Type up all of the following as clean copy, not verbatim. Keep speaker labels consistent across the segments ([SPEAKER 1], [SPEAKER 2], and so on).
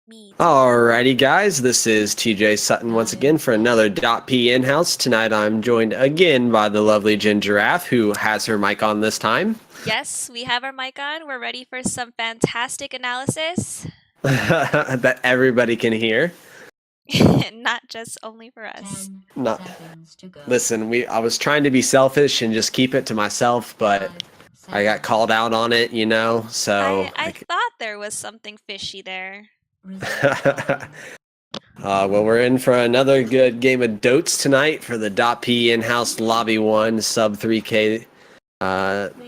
[SPEAKER 1] Me too.
[SPEAKER 2] Alrighty, guys, this is TJ Sutton once again for another .P Inhouse. Tonight I'm joined again by the lovely Jen Giraffe, who has her mic on this time.
[SPEAKER 1] Yes, we have our mic on. We're ready for some fantastic analysis.
[SPEAKER 2] That everybody can hear.
[SPEAKER 1] Not just only for us.
[SPEAKER 2] Not, listen, I was trying to be selfish and just keep it to myself, but I got called out on it, so
[SPEAKER 1] I thought there was something fishy there.
[SPEAKER 2] well, we're in for another good game of Dotes tonight for the .P Inhouse Lobby 1 sub 3K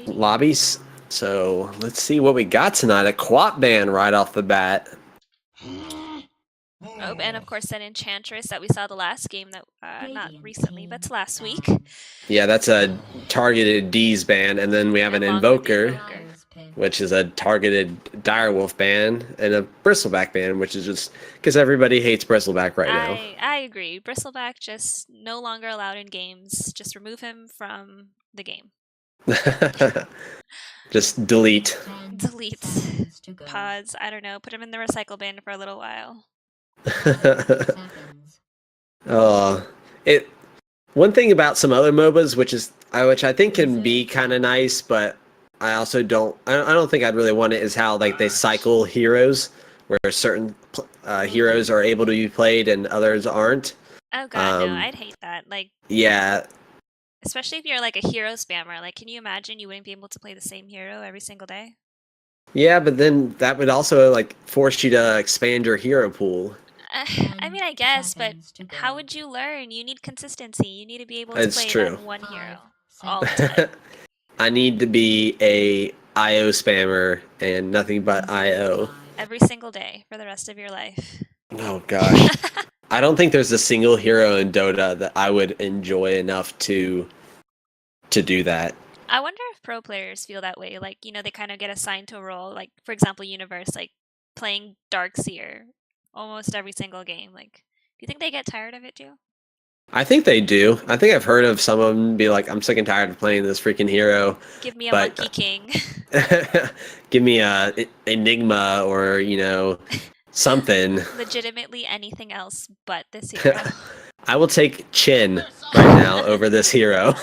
[SPEAKER 2] lobbies. So let's see what we got tonight. A Quap ban right off the bat.
[SPEAKER 1] Oh, and of course that Enchantress that we saw the last game that not recently, but last week.
[SPEAKER 2] Yeah, that's a targeted D's ban, and then we have an Invoker, which is a targeted Direwolf ban, and a Bristleback ban, which is just because everybody hates Bristleback right now.
[SPEAKER 1] I agree. Bristleback just no longer allowed in games. Just remove him from the game.
[SPEAKER 2] Just delete.
[SPEAKER 1] Delete. Pause. I don't know. Put him in the recycle bin for a little while.
[SPEAKER 2] One thing about some other MOBAs, which I think can be kind of nice, but I also don't think I'd really want it, is how like they cycle heroes, where certain heroes are able to be played and others aren't.
[SPEAKER 1] Oh god, no, I'd hate that. Like,
[SPEAKER 2] yeah,
[SPEAKER 1] especially if you're like a hero spammer. Like, can you imagine you wouldn't be able to play the same hero every single day?
[SPEAKER 2] Yeah, but then that would also like force you to expand your hero pool.
[SPEAKER 1] I mean, I guess, but how would you learn? You need consistency. You need to be able to play that one hero all the time.
[SPEAKER 2] I need to be a IO spammer and nothing but IO.
[SPEAKER 1] Every single day for the rest of your life.
[SPEAKER 2] Oh gosh. I don't think there's a single hero in Dota that I would enjoy enough to do that.
[SPEAKER 1] I wonder if pro players feel that way. Like, they kind of get assigned to a role. Like, for example, Universe, like playing Darkseer almost every single game. Like, do you think they get tired of it too?
[SPEAKER 2] I think they do. I think I've heard of some of them be like, I'm sick and tired of playing this freaking hero.
[SPEAKER 1] Give me a Monkey King.
[SPEAKER 2] Give me a Enigma or, something.
[SPEAKER 1] Legitimately anything else but this hero.
[SPEAKER 2] I will take Chin right now over this hero.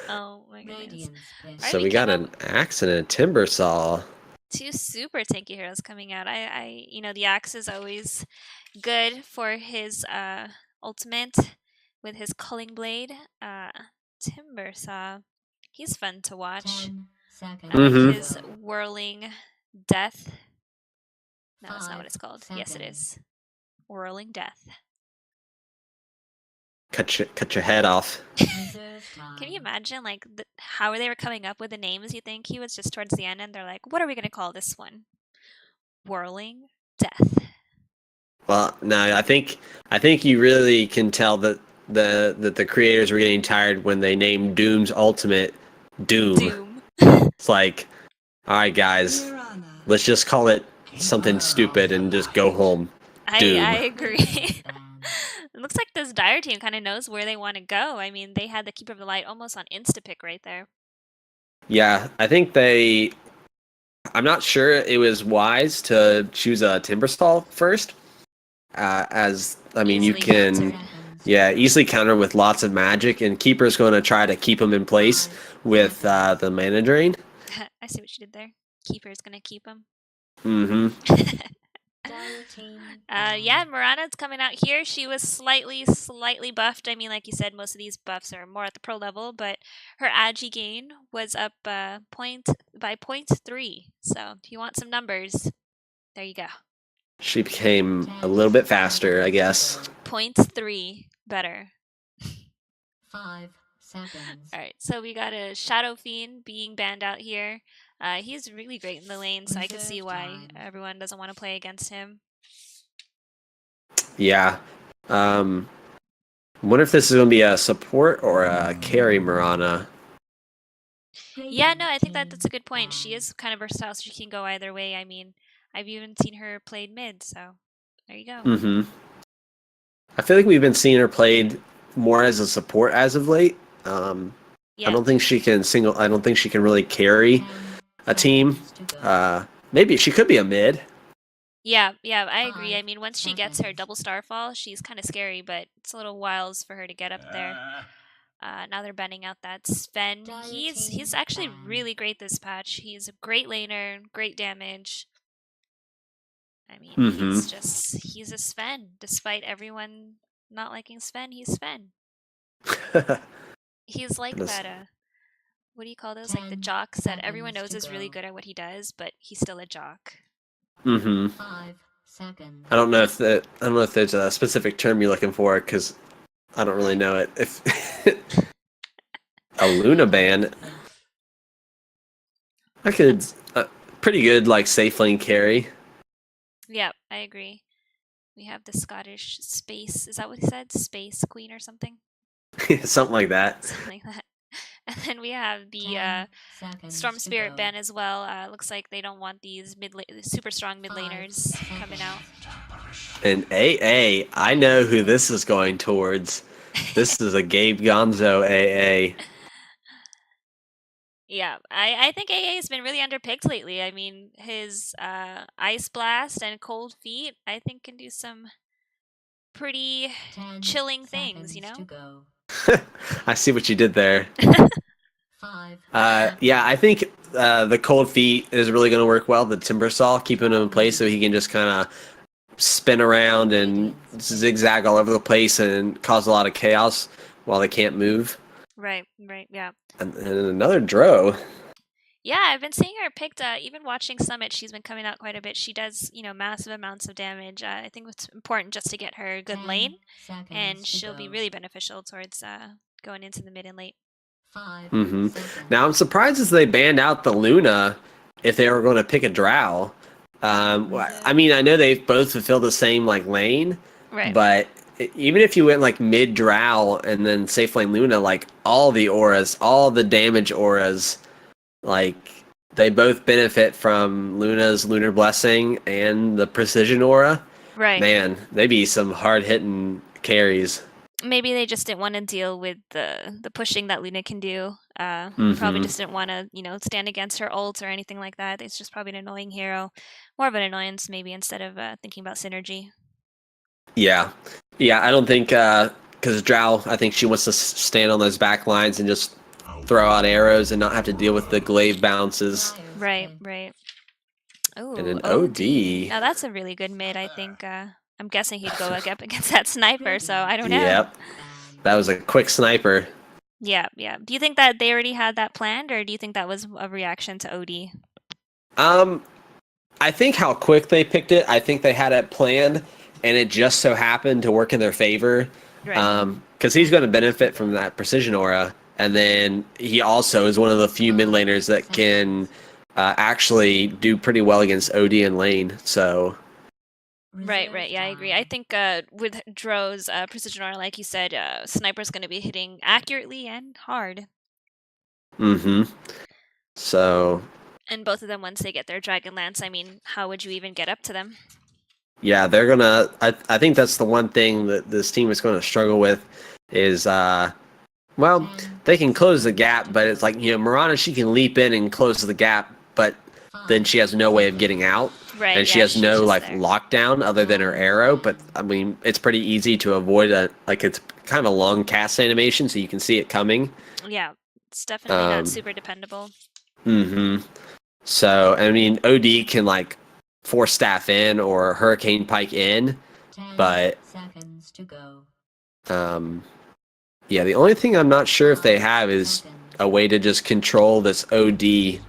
[SPEAKER 1] Oh my goodness.
[SPEAKER 2] So we got an Axe and a Timber Saw.
[SPEAKER 1] Two super tanky heroes coming out. The Axe is always good for his ultimate with his culling blade. Timber Saw, he's fun to watch. I like his whirling death. No, that's not what it's called. Yes, it is. Whirling death.
[SPEAKER 2] Cut your head off.
[SPEAKER 1] Can you imagine like how they were coming up with the names? You think he was just towards the end, and they're like, "What are we gonna call this one?" Whirling death.
[SPEAKER 2] Well, no, I think you really can tell that the creators were getting tired when they named Doom's ultimate Doom. It's like, all right, guys, let's just call it something stupid and just go home. Doom.
[SPEAKER 1] I agree. It looks like this Dire team kind of knows where they want to go. I mean, they had the Keeper of the Light almost on instapick right there.
[SPEAKER 2] Yeah, I think I'm not sure it was wise to choose a Timbersaw first, you can, easily counter with lots of magic, and Keeper's going to try to keep them in place with the Mana Drain.
[SPEAKER 1] I see what you did there. Keeper's going to keep them.
[SPEAKER 2] Mm-hmm.
[SPEAKER 1] Mirana's coming out here. She was slightly buffed. I mean, like you said, most of these buffs are more at the pro level, but her agi gain was up by 0.3. So if you want some numbers, there you go.
[SPEAKER 2] She became a little bit faster, I guess.
[SPEAKER 1] 0.3 better.
[SPEAKER 3] 5 seconds.
[SPEAKER 1] Alright, so we got a Shadow Fiend being banned out here. He's really great in the lane, so I can see why everyone doesn't want to play against him.
[SPEAKER 2] Yeah. Wonder if this is going to be a support or a carry Mirana.
[SPEAKER 1] Yeah, no, I think that's a good point. She is kind of versatile, so she can go either way. I mean, I've even seen her played mid, so there you go.
[SPEAKER 2] Mm-hmm. I feel like we've been seeing her played more as a support as of late. I don't think she can really carry a team. Maybe she could be a mid.
[SPEAKER 1] Yeah, I agree. I
[SPEAKER 3] 5
[SPEAKER 1] mean, once she gets her
[SPEAKER 3] seconds.
[SPEAKER 1] double starfall, she's kind of scary, but it's a little whiles for her to get up there. Now they're banning out that Sven.
[SPEAKER 3] Dire
[SPEAKER 1] He's
[SPEAKER 3] team
[SPEAKER 1] actually
[SPEAKER 3] ban.
[SPEAKER 1] really great this patch. He's a great laner, great damage. I mean, he's a Sven. Despite everyone not liking Sven, he's Sven. He's like
[SPEAKER 2] Goodness.
[SPEAKER 1] that. What do you call those? Like the
[SPEAKER 3] 10
[SPEAKER 1] jocks that everyone
[SPEAKER 3] seconds
[SPEAKER 1] knows
[SPEAKER 3] to
[SPEAKER 1] is really
[SPEAKER 3] go.
[SPEAKER 1] good at what he does, but he's still a jock.
[SPEAKER 3] 5 seconds.
[SPEAKER 2] I don't know if there's a specific term you're looking for because I don't really know it. If a Luna ban, I could pretty good like safe lane carry.
[SPEAKER 1] Yeah, I agree. We have the Scottish space. Is that what he said? Space queen or something?
[SPEAKER 2] Something like that.
[SPEAKER 1] Something like that. And then we have the
[SPEAKER 3] 10 seconds
[SPEAKER 1] Storm
[SPEAKER 3] to
[SPEAKER 1] Spirit
[SPEAKER 3] go.
[SPEAKER 1] ban as well. Looks like they don't want these super strong mid
[SPEAKER 3] 5
[SPEAKER 1] laners coming out.
[SPEAKER 2] And AA, I know who this is going towards. This is a Gabe Gonzo AA.
[SPEAKER 1] Yeah, I think AA has been really underpicked lately. I mean, his Ice Blast and Cold Feet, I think, can do some pretty
[SPEAKER 3] 10
[SPEAKER 1] chilling things, you
[SPEAKER 3] seconds to
[SPEAKER 1] know?
[SPEAKER 3] go.
[SPEAKER 2] I see what you did there.
[SPEAKER 3] 5
[SPEAKER 2] Yeah, I think the Cold Feet is really going to work well. The Timber Saw, keeping him in place so he can just kind of spin around and zigzag all over the place and cause a lot of chaos while they can't move.
[SPEAKER 1] Right, yeah.
[SPEAKER 2] And another Dro.
[SPEAKER 1] Yeah, I've been seeing her picked, even watching Summit, she's been coming out quite a bit. She does, massive amounts of damage. I think it's important just to get her a good
[SPEAKER 3] 10
[SPEAKER 1] lane,
[SPEAKER 3] seconds
[SPEAKER 1] and
[SPEAKER 3] to
[SPEAKER 1] she'll be
[SPEAKER 3] go.
[SPEAKER 1] really beneficial towards going into the mid and late.
[SPEAKER 3] 5
[SPEAKER 2] Mm-hmm.
[SPEAKER 3] seconds.
[SPEAKER 2] Now I'm surprised as they banned out the Luna if they were going to pick a Drow. I mean, I know they both fulfill the same like lane,
[SPEAKER 1] Right.
[SPEAKER 2] but even if you went like mid Drow and then safe lane Luna, like all the auras, all the damage auras, like they both benefit from Luna's Lunar Blessing and the Precision aura.
[SPEAKER 1] Right.
[SPEAKER 2] Man, they be some hard hitting carries.
[SPEAKER 1] Maybe they just didn't want to deal with the pushing that Luna can do. Probably just didn't want to, stand against her ult or anything like that. It's just probably an annoying hero. More of an annoyance, maybe, instead of thinking about synergy.
[SPEAKER 2] Yeah. I don't think because Drow, I think she wants to stand on those back lines and just throw out arrows and not have to deal with the glaive bounces.
[SPEAKER 1] Right. Oh,
[SPEAKER 2] And an OD.
[SPEAKER 1] Now that's a really good mid, I think. I'm guessing he'd go up against that sniper, so I don't know.
[SPEAKER 2] Yep. That was a quick sniper.
[SPEAKER 1] Yeah. Do you think that they already had that planned, or do you think that was a reaction to OD?
[SPEAKER 2] I think how quick they picked it, I think they had it planned, and it just so happened to work in their favor.
[SPEAKER 1] Right.
[SPEAKER 2] Because he's going to benefit from that precision aura, and then he also is one of the few mid laners that can actually do pretty well against OD and lane. So.
[SPEAKER 1] Right. Yeah, I agree. I think with Dro's precision aura, like you said, Sniper's going to be hitting accurately and hard.
[SPEAKER 2] So.
[SPEAKER 1] And both of them, once they get their Dragon Lance, I mean, how would you even get up to them?
[SPEAKER 2] Yeah, they're gonna. I think that's the one thing that this team is going to struggle with is, well, they can close the gap, but it's like Mirana, she can leap in and close the gap, but then she has no way of getting out.
[SPEAKER 1] Right.
[SPEAKER 2] And she has no like lockdown other than her arrow. But I mean, it's pretty easy to avoid it's kind of a long cast animation, so you can see it coming.
[SPEAKER 1] Yeah, it's definitely not super dependable.
[SPEAKER 2] So I mean, OD can like force staff in or hurricane pike in,
[SPEAKER 3] 10
[SPEAKER 2] but
[SPEAKER 3] seconds to go.
[SPEAKER 2] Yeah, the only thing I'm not sure if they have is a way to just control this OD.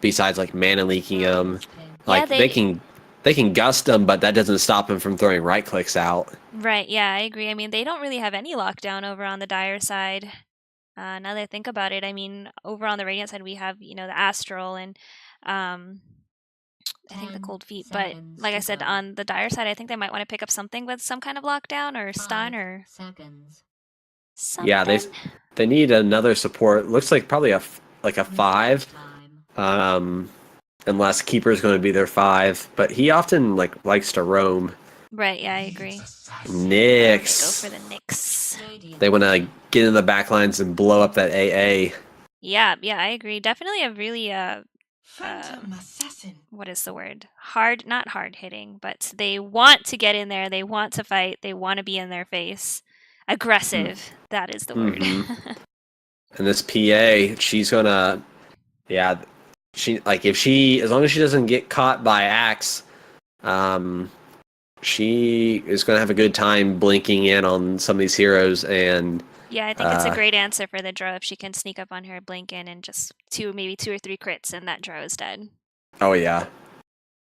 [SPEAKER 2] Besides like mana leaking them, like they can gust them, but that doesn't stop them from throwing right clicks out.
[SPEAKER 1] Right. Yeah, I agree. I mean, they don't really have any lockdown over on the Dire side. Now that I think about it, I mean, over on the Radiant side, we have the Astral and I think the Cold Feet. But like I said, on the Dire side, I think they might want to pick up something with some kind of lockdown or stun or something.
[SPEAKER 2] Yeah, they need another support. Looks like probably a 5. Unless Keeper's going to be their 5, but he often likes to roam.
[SPEAKER 1] Right, yeah, I agree.
[SPEAKER 2] Nyx.
[SPEAKER 1] Go for the Nyx.
[SPEAKER 2] They want to get in the backlines and blow up that AA.
[SPEAKER 1] Yeah, I agree. Definitely a really
[SPEAKER 4] Phantom Assassin.
[SPEAKER 1] what is the word? Not hard hitting, but they want to get in there. They want to fight. They want to be in their face. Aggressive. That is the word.
[SPEAKER 2] And this PA, she's gonna, yeah, as long as she doesn't get caught by Axe, she is gonna have a good time blinking in on some of these heroes. And
[SPEAKER 1] yeah, I think it's a great answer for the Drow if she can sneak up on her, blink in, and just maybe two or three crits, and that Drow is dead.
[SPEAKER 2] Oh yeah.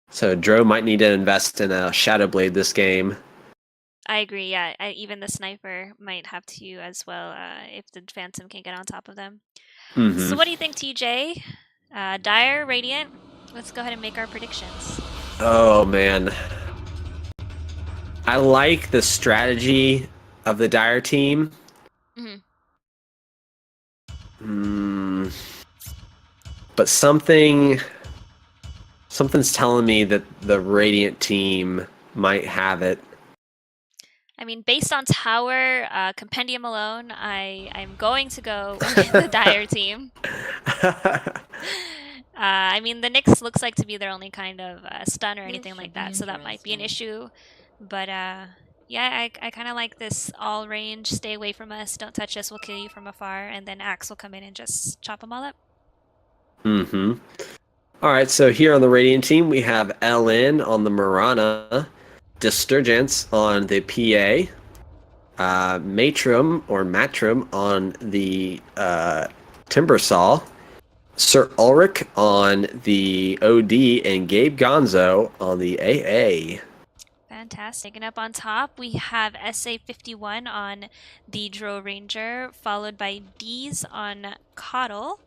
[SPEAKER 2] So Drow might need to invest in a Shadow Blade this game.
[SPEAKER 1] I agree. Yeah, even the sniper might have to as well if the Phantom can get on top of them. So what do you think, TJ? Dire, Radiant? Let's go ahead and make our predictions.
[SPEAKER 2] Oh man, I like the strategy of the Dire team. But something's telling me that the Radiant team might have it.
[SPEAKER 1] I mean, based on tower compendium alone, I'm going to go with the Dire team. I mean, the Nyx looks like to be their only kind of stun or anything like that, so that might be an issue. But yeah, I kind of like this all range, stay away from us, don't touch us, we'll kill you from afar, and then Axe will come in and just chop them all up.
[SPEAKER 2] Alright, so here on the Radiant team, we have LN on the Mirana, Disturgence on the PA, Matrim on the Timbersaw, Sir Ulrich on the OD, and Gabe Gonzo on the AA.
[SPEAKER 1] Fantastic. And up on top, we have SA51 on the Drow Ranger, followed by D's on Coddle,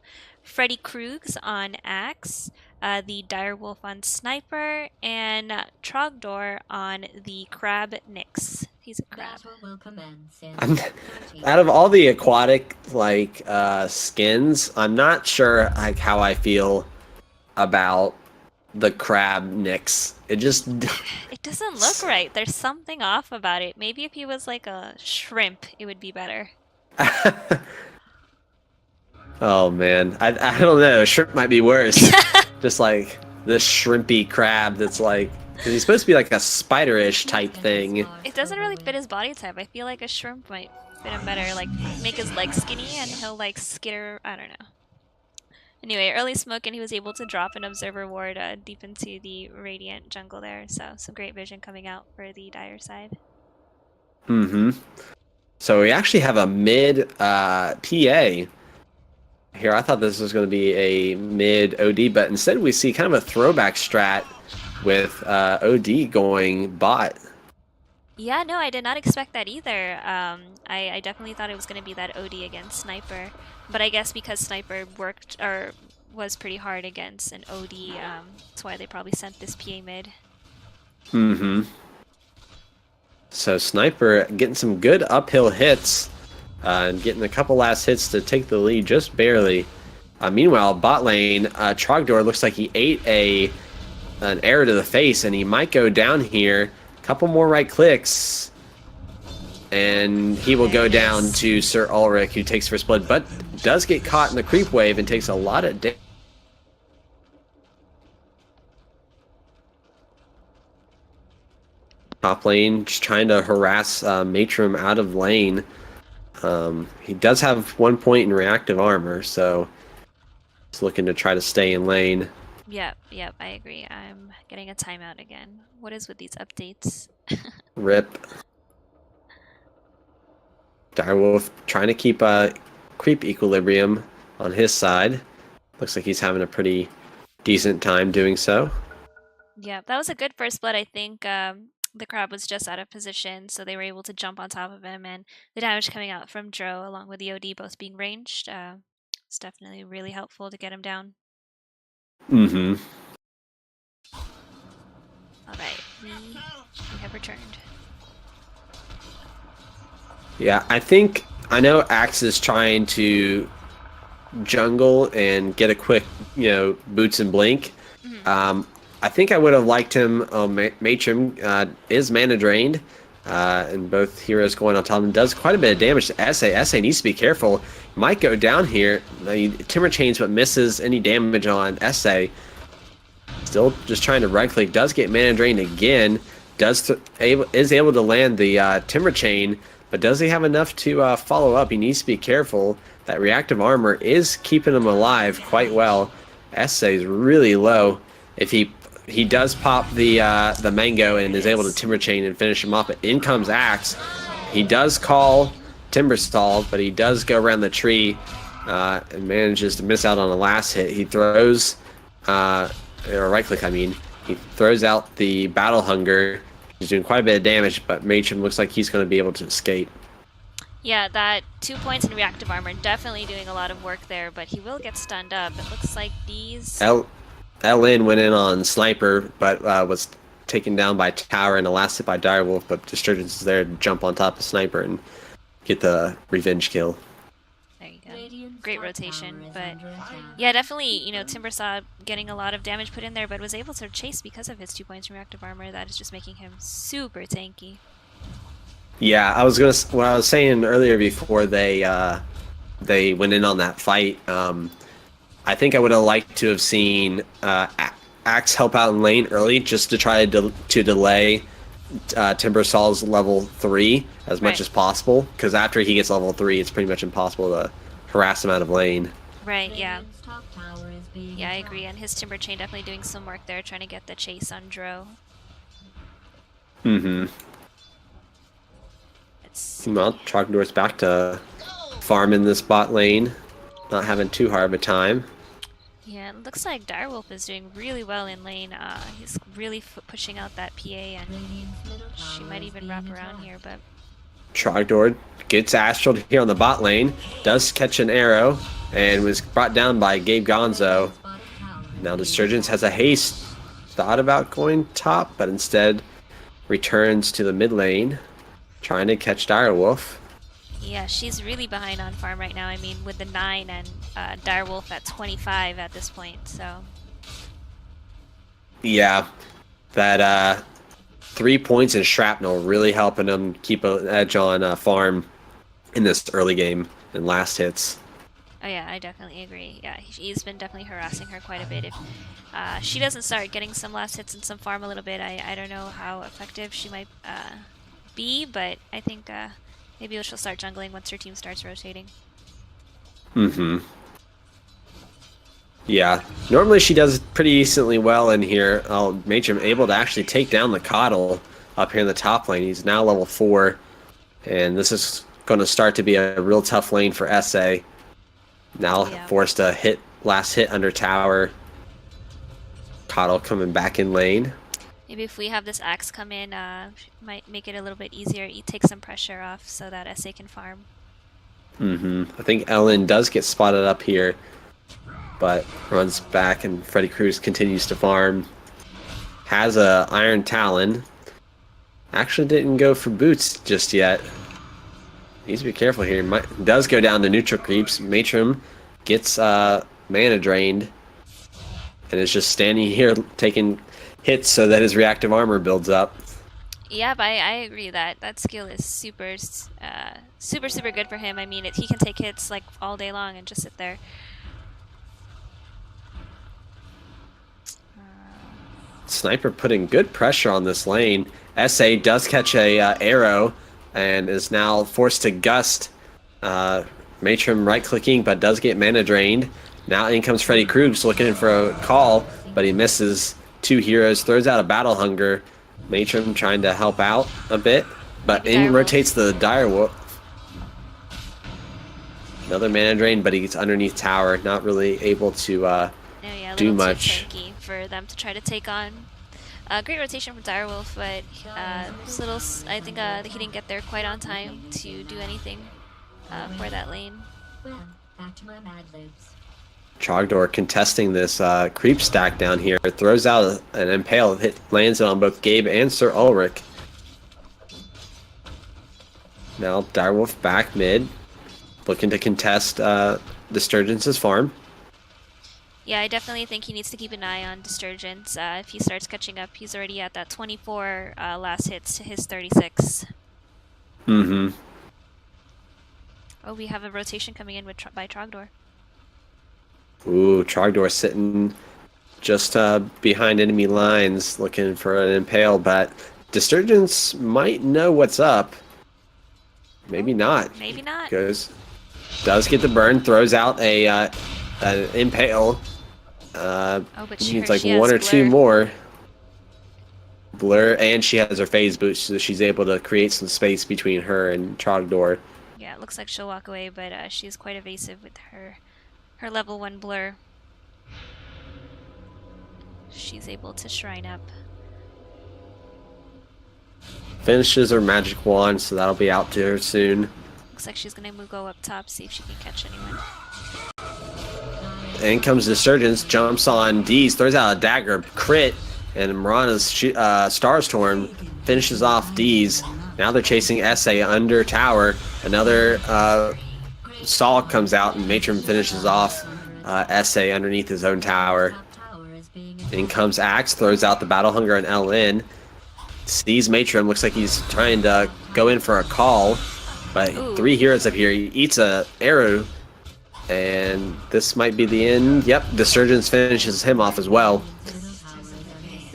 [SPEAKER 1] Freddy Krugs on Axe, the Direwolf on Sniper, and Trogdor on the Crab Nyx. He's a crab.
[SPEAKER 2] Out of all the aquatic skins, I'm not sure how I feel about the Crab Nyx. It
[SPEAKER 1] doesn't look right. There's something off about it. Maybe if he was like a shrimp, it would be better.
[SPEAKER 2] Oh man, I don't know. Shrimp might be worse. Just like this shrimpy crab that's like, because he's supposed to be like a spiderish type thing.
[SPEAKER 1] It doesn't really fit his body type. I feel like a shrimp might fit him better. Like make his legs skinny and he'll like skitter. I don't know. Anyway, early smoke, and he was able to drop an observer ward deep into the Radiant jungle there. So some great vision coming out for the Dire side.
[SPEAKER 2] So we actually have a mid PA. Here, I thought this was going to be a mid OD, but instead we see kind of a throwback strat with OD going bot.
[SPEAKER 1] Yeah, no, I did not expect that either. I definitely thought it was going to be that OD against Sniper, but I guess because Sniper was pretty hard against an OD, that's why they probably sent this PA mid.
[SPEAKER 2] So Sniper getting some good uphill hits. And getting a couple last hits to take the lead just barely. Meanwhile, bot lane, Trogdor looks like he ate an arrow to the face, and he might go down here. Couple more right clicks, and he will go down to Sir Ulrich, who takes first blood, but does get caught in the creep wave and takes a lot of damage. Top lane, just trying to harass Matrim out of lane. He does have 1 point in reactive armor, so he's looking to try to stay in lane.
[SPEAKER 1] Yep, I agree. I'm getting a timeout again. What is with these updates?
[SPEAKER 2] Rip. Direwolf trying to keep a creep equilibrium on his side. Looks like he's having a pretty decent time doing so.
[SPEAKER 1] Yeah, that was a good first blood, I think. The crab was just out of position, so they were able to jump on top of him, and the damage coming out from Dro along with the OD both being ranged, it's definitely really helpful to get him down. Alright, we have returned.
[SPEAKER 2] Yeah, I know Axe is trying to jungle and get a quick, boots and blink. I think I would have liked him. Matrim is mana drained. And both heroes going on top of him. Does quite a bit of damage to SA. SA needs to be careful. Might go down here. Timber chains, but misses any damage on SA. Still just trying to right click. Does get mana drained again. Is able to land the timber chain, but does he have enough to follow up? He needs to be careful. That reactive armor is keeping him alive quite well. SA is really low. If he does pop the mango and is able to timber chain and finish him off, but in comes Axe. He does call timber stall, but he does go around the tree and manages to miss out on the last hit. He throws, or right click, I mean. He throws out the Battle Hunger. He's doing quite a bit of damage, but Matron looks like he's going to be able to escape.
[SPEAKER 1] Yeah, that 2 points in reactive armor, definitely doing a lot of work there, but he will get stunned up. It looks like these...
[SPEAKER 2] LN went in on Sniper, but was taken down by Tower and a last hit by Direwolf, but Disturgence is there to jump on top of Sniper and get the revenge kill.
[SPEAKER 1] There you go. Great rotation, but yeah, definitely, you know, Timbersaw getting a lot of damage put in there, but was able to chase because of his 2 points in reactive armor. That is just making him super tanky.
[SPEAKER 2] Yeah, what I was saying earlier before they went in on that fight. I think I would have liked to have seen Axe help out in lane early, just to try to delay Timbersaw's level 3 as much as possible, because after he gets level 3, it's pretty much impossible to harass him out of lane.
[SPEAKER 1] Right, yeah. Yeah, I agree. And his Timber Chain definitely doing some work there, trying to get the chase on Dro.
[SPEAKER 2] Mm-hmm. Well, Trogdor's back to farm in this bot lane. Not having too hard of a time.
[SPEAKER 1] Yeah, it looks like Direwolf is doing really well in lane. He's really pushing out that PA, and she might even wrap around here, but...
[SPEAKER 2] Trogdor gets astraled here on the bot lane, does catch an arrow, and was brought down by Gabe Gonzo. Now Disturgence has a haste, thought about going top, but instead returns to the mid lane, trying to catch Direwolf.
[SPEAKER 1] Yeah, she's really behind on farm right now. I mean, with the 9 and Direwolf at 25 at this point, so... Yeah,
[SPEAKER 2] that 3 points in shrapnel really helping him keep an edge on farm in this early game and last hits.
[SPEAKER 1] Oh yeah, I definitely agree. Yeah, he's been definitely harassing her quite a bit. If she doesn't start getting some last hits and some farm a little bit, I don't know how effective she might be, but I think maybe she'll start jungling once her team starts rotating.
[SPEAKER 2] Mm-hmm. Yeah, normally she does pretty decently well in here. Matron able to actually take down the Coddle up here in the top lane. He's now level 4, and this is going to start to be a real tough lane for SA. Now forced to last hit under tower. Coddle coming back in lane.
[SPEAKER 1] Maybe if we have this Axe come in, might make it a little bit easier. Take some pressure off so that SA can farm.
[SPEAKER 2] Mm-hmm. I think Ellen does get spotted up here, but runs back, and Freddy Cruz continues to farm. Has a Iron Talon. Actually didn't go for boots just yet. Needs to be careful here. Does go down to neutral creeps. Matron gets mana drained, and is just standing here taking hits so that his reactive armor builds up.
[SPEAKER 1] Yeah, but I agree that skill is super good for him. I mean, he can take hits like all day long and just sit there.
[SPEAKER 2] Sniper putting good pressure on this lane. SA does catch a arrow and is now forced to gust. Matron right-clicking, but does get mana drained. Now in comes Freddy Krug looking for a call, but he misses. 2 heroes, throws out a Battle Hunger. Matron trying to help out a bit, but in rotates the Direwolf. Another mana drain, but he gets underneath tower, not really able to do much.
[SPEAKER 1] Too tanky for them to try to take on. Great rotation from Direwolf, but I think he didn't get there quite on time to do anything for that lane.
[SPEAKER 3] Well, back to my Mad Libs.
[SPEAKER 2] Trogdor contesting this creep stack down here. Throws out an Impale. Lands it on both Gabe and Sir Ulrich. Now Direwolf back mid. Looking to contest Disturgence's farm.
[SPEAKER 1] Yeah, I definitely think he needs to keep an eye on Disturgents. If he starts catching up, he's already at that 24 last hits to his 36.
[SPEAKER 2] Mm-hmm.
[SPEAKER 1] Oh, we have a rotation coming in with by Trogdor.
[SPEAKER 2] Ooh, Trogdor sitting just behind enemy lines looking for an impale, but Disturgents might know what's up. Maybe not.
[SPEAKER 1] Maybe not.
[SPEAKER 2] Does get the burn, throws out an impale.
[SPEAKER 1] But
[SPEAKER 2] needs like one or two more. Blur, and she has her phase boost, so she's able to create some space between her and Trogdor.
[SPEAKER 1] Yeah, it looks like she'll walk away, but she's quite evasive with her level 1 blur. She's able to shrine up.
[SPEAKER 2] Finishes her magic wand, so that'll be out to her soon.
[SPEAKER 1] Looks like she's gonna go up top, see if she can catch anyone.
[SPEAKER 2] In comes Disturgents, jumps on D's, throws out a dagger, crit, and Mirana's Starstorm finishes off D's. Now they're chasing SA under tower. Another stall comes out, and Matron finishes off SA underneath his own tower. In comes Axe, throws out the Battle Hunger and LN. Sees Matron, looks like he's trying to go in for a call, but 3 heroes up here. He eats a arrow, and this might be the end. Yep, Disturgents finishes him off as well.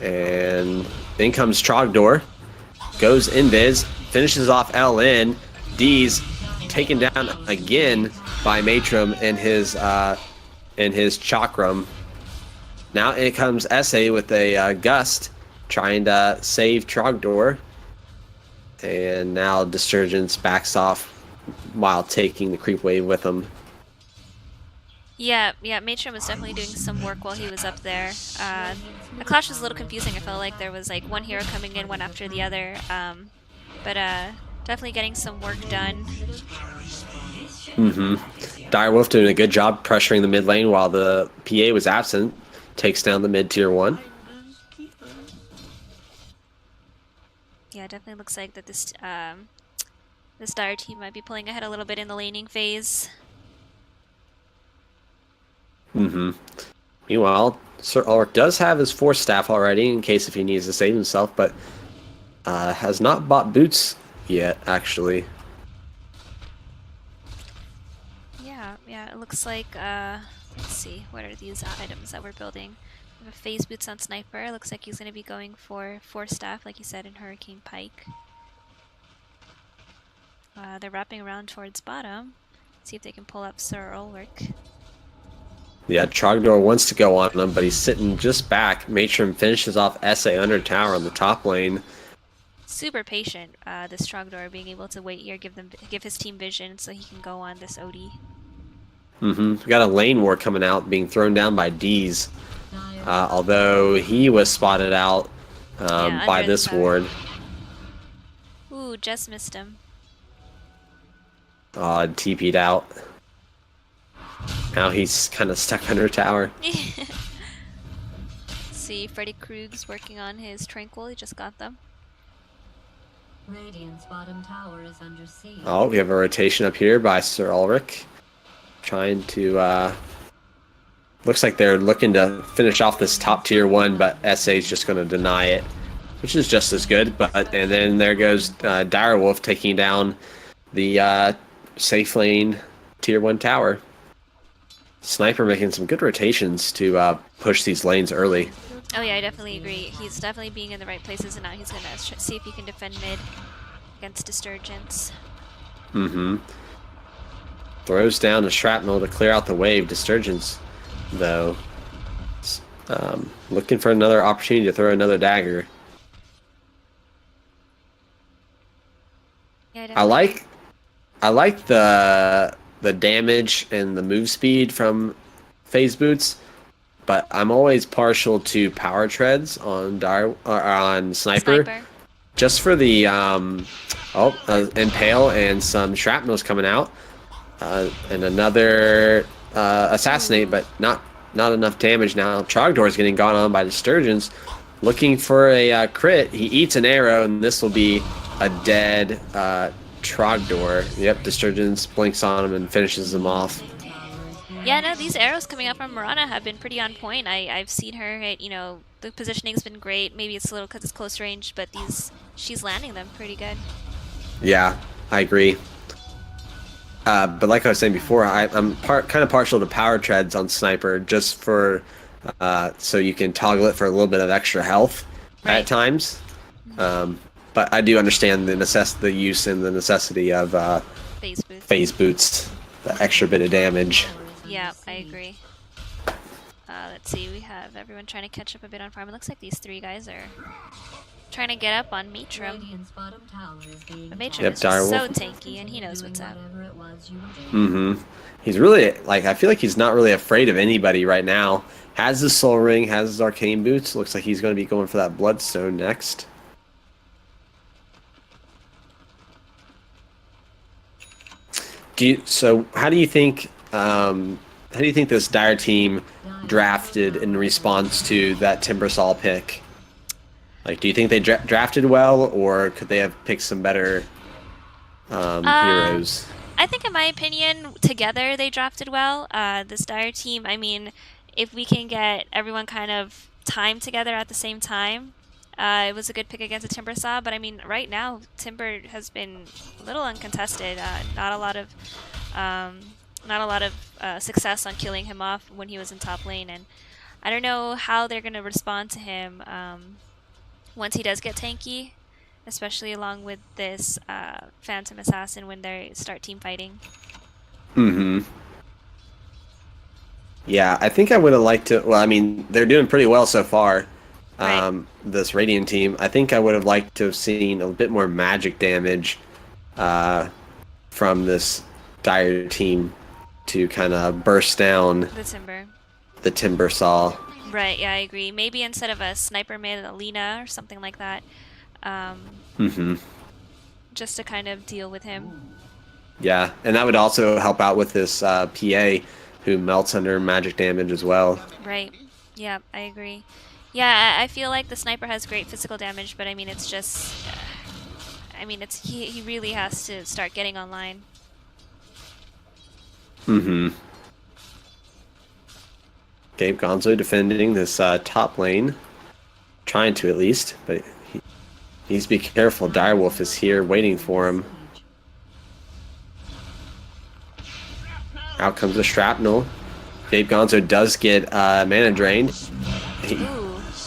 [SPEAKER 2] And in comes Trogdor, goes invis, finishes off LN. D's taken down again by Matron and his Chakram. Now in comes SA with a Gust, trying to save Trogdor. And now Disturgents backs off while taking the creep wave with him.
[SPEAKER 1] Yeah, Matron was definitely doing some work while he was up there. The clash was a little confusing. I felt like there was like one hero coming in, one after the other. But definitely getting some work done.
[SPEAKER 2] Direwolf doing a good job pressuring the mid lane while the PA was absent. Takes down the mid tier 1.
[SPEAKER 1] Yeah, it definitely looks like that this Dire team might be pulling ahead a little bit in the laning phase.
[SPEAKER 2] Meanwhile, Sir Ulrich does have his Force Staff already in case if he needs to save himself, but has not bought boots yet, actually.
[SPEAKER 1] Yeah, it looks like, let's see, what are these items that we're building? We have a phase boots on Sniper. Looks like he's going to be going for Force Staff, like you said, in Hurricane Pike. They're wrapping around towards bottom. See if they can pull up Sir Ulrich.
[SPEAKER 2] Yeah, Trogdor wants to go on him, but he's sitting just back. Matron finishes off SA under tower on the top lane.
[SPEAKER 1] Super patient, this Trogdor, being able to wait here, give his team vision so he can go on this OD.
[SPEAKER 2] We got a lane war coming out, being thrown down by D's. Although he was spotted out by this ward.
[SPEAKER 1] Ooh, just missed him.
[SPEAKER 2] TP'd out. Now he's kind of stuck under tower.
[SPEAKER 1] See, Freddy Krug's working on his Tranquil. He just got them.
[SPEAKER 3] Radiant's bottom tower is under siege.
[SPEAKER 2] Oh, we have a rotation up here by Sir Ulrich. Trying to... looks like they're looking to finish off this top tier 1, but SA's just going to deny it, which is just as good. And then there goes Direwolf taking down the safe lane tier 1 tower. Sniper making some good rotations to push these lanes early.
[SPEAKER 1] Oh yeah, I definitely agree. He's definitely being in the right places, and now he's going to see if he can defend mid against Disturgents.
[SPEAKER 2] Throws down a shrapnel to clear out the wave. Disturgents, though, looking for another opportunity to throw another dagger.
[SPEAKER 1] Yeah,
[SPEAKER 2] I like the damage and the move speed from phase boots, but I'm always partial to power treads on on Sniper. Just for the impale and some shrapnels coming out, and another assassinate, but not enough damage now. Trogdor is getting gone on by Disturgents, looking for a crit. He eats an arrow, and this will be a dead Trogdor. Yep, Disturgents blinks on him and finishes him off.
[SPEAKER 1] Yeah, no, these arrows coming up from Mirana have been pretty on point. I've seen her hit, the positioning's been great. Maybe it's a little because it's close range, but she's landing them pretty good.
[SPEAKER 2] Yeah, I agree. But like I was saying before, I'm kind of partial to power treads on sniper, just for so you can toggle it for a little bit of extra health at times. But I do understand the use and the necessity of phase boots, the extra bit of damage.
[SPEAKER 1] Yeah, I agree. Let's see, we have everyone trying to catch up a bit on farm. It looks like these three guys are trying to get up on Matrim. But Matrim is just so tanky, and he knows what's up.
[SPEAKER 2] He's really, I feel like he's not really afraid of anybody right now. Has his soul ring, has his arcane boots. Looks like he's going to be going for that bloodstone next. So how do you think this Dire team drafted in response to that Timbersaw pick? Do you think they drafted well, or could they have picked some better heroes?
[SPEAKER 1] I think, in my opinion, together they drafted well. This Dire team, I mean, if we can get everyone kind of timed together at the same time, it was a good pick against the Timbersaw. But I mean, right now, Timber has been a little uncontested. Not a lot of success on killing him off when he was in top lane, and I don't know how they're going to respond to him once he does get tanky, especially along with this Phantom Assassin when they start team fighting.
[SPEAKER 2] Yeah, I think I would have liked to. Well, I mean, they're doing pretty well so far. This Radiant team. I think I would have liked to have seen a bit more magic damage from this Dire team to kind of burst down the Timbersaw.
[SPEAKER 1] Right, yeah, I agree. Maybe instead of a sniper mid, a Lina or something like that. Just to kind of deal with him.
[SPEAKER 2] Yeah, and that would also help out with this PA who melts under magic damage as well.
[SPEAKER 1] Right. Yeah, I agree. Yeah, I feel like the sniper has great physical damage, but I mean, it's just... he really has to start getting online.
[SPEAKER 2] Gabe Gonzo defending this top lane. Trying to, at least, but he needs to be careful. Direwolf is here waiting for him. Out comes the shrapnel. Gabe Gonzo does get mana drained. He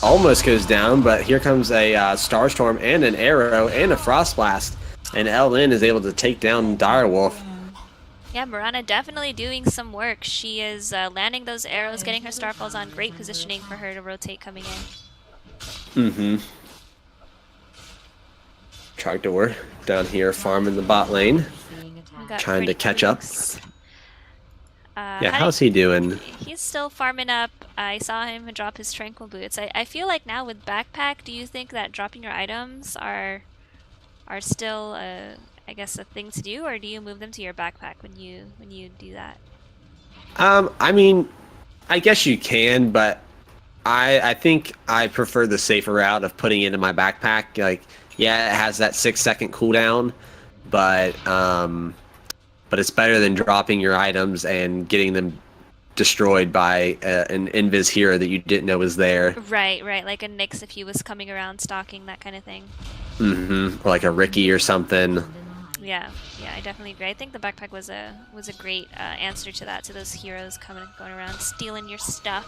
[SPEAKER 2] almost goes down, but here comes a Starstorm and an arrow and a Frost Blast. And LN is able to take down Direwolf.
[SPEAKER 1] Yeah, Mirana definitely doing some work. She is landing those arrows, getting her Starfalls on. Great positioning for her to rotate coming in.
[SPEAKER 2] Trogdor down here farming the bot lane. Trying to catch up. Yeah, how's he doing?
[SPEAKER 1] He's still farming up. I saw him drop his Tranquil Boots. I feel like now with Backpack, do you think that dropping your items are still I guess a thing to do, or do you move them to your backpack when you do that?
[SPEAKER 2] I mean, I guess you can, but I think I prefer the safer route of putting it in my backpack. Yeah, it has that 6-second cooldown, but it's better than dropping your items and getting them destroyed by an invis hero that you didn't know was there.
[SPEAKER 1] Right, like a Nyx if he was coming around stalking, that kind of thing.
[SPEAKER 2] Or like a Ricky or something.
[SPEAKER 1] Yeah, I definitely agree. I think the backpack was a great answer to that, to those heroes going around stealing your stuff.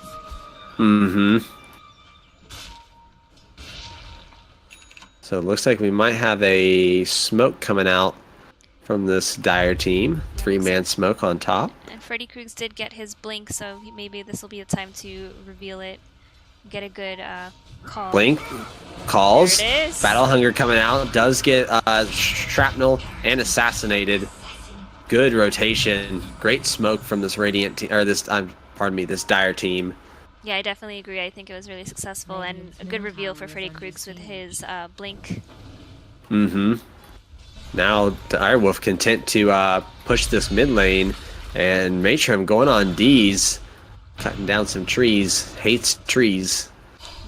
[SPEAKER 2] So it looks like we might have a smoke coming out from this Dire team. 3-man smoke on top.
[SPEAKER 1] And Freddy Kruegs did get his blink, so maybe this will be the time to reveal it. Get a good call.
[SPEAKER 2] Blink calls.
[SPEAKER 1] There it is.
[SPEAKER 2] Battle Hunger coming out. Does get shrapnel and assassinated. Good rotation. Great smoke from this Radiant team, or this this Dire team.
[SPEAKER 1] Yeah, I definitely agree. I think it was really successful and a good reveal for Freddy Kruegs with his blink.
[SPEAKER 2] Now Direwolf content to push this mid lane, and Matrim going on D's. Cutting down some trees. Hates trees.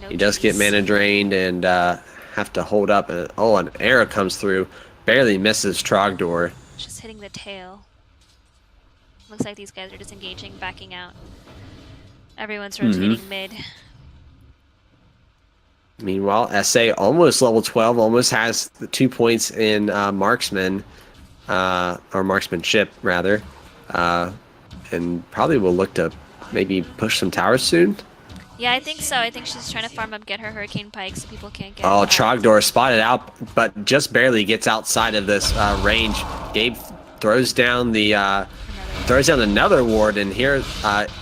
[SPEAKER 2] He does get mana drained and have to hold up. And, an arrow comes through. Barely misses Trogdor.
[SPEAKER 1] Just hitting the tail. Looks like these guys are disengaging, backing out. Everyone's
[SPEAKER 2] Mm-hmm.
[SPEAKER 1] rotating mid.
[SPEAKER 2] Meanwhile, SA almost level 12, almost has the 2 points in marksman, or marksmanship rather, and probably will look to maybe push some towers soon.
[SPEAKER 1] Yeah, I think so. I think she's trying to farm up, get her Hurricane Pike so people can't get...
[SPEAKER 2] Oh, Trogdor spotted out, but just barely gets outside of this range. Gabe throws down another ward, and here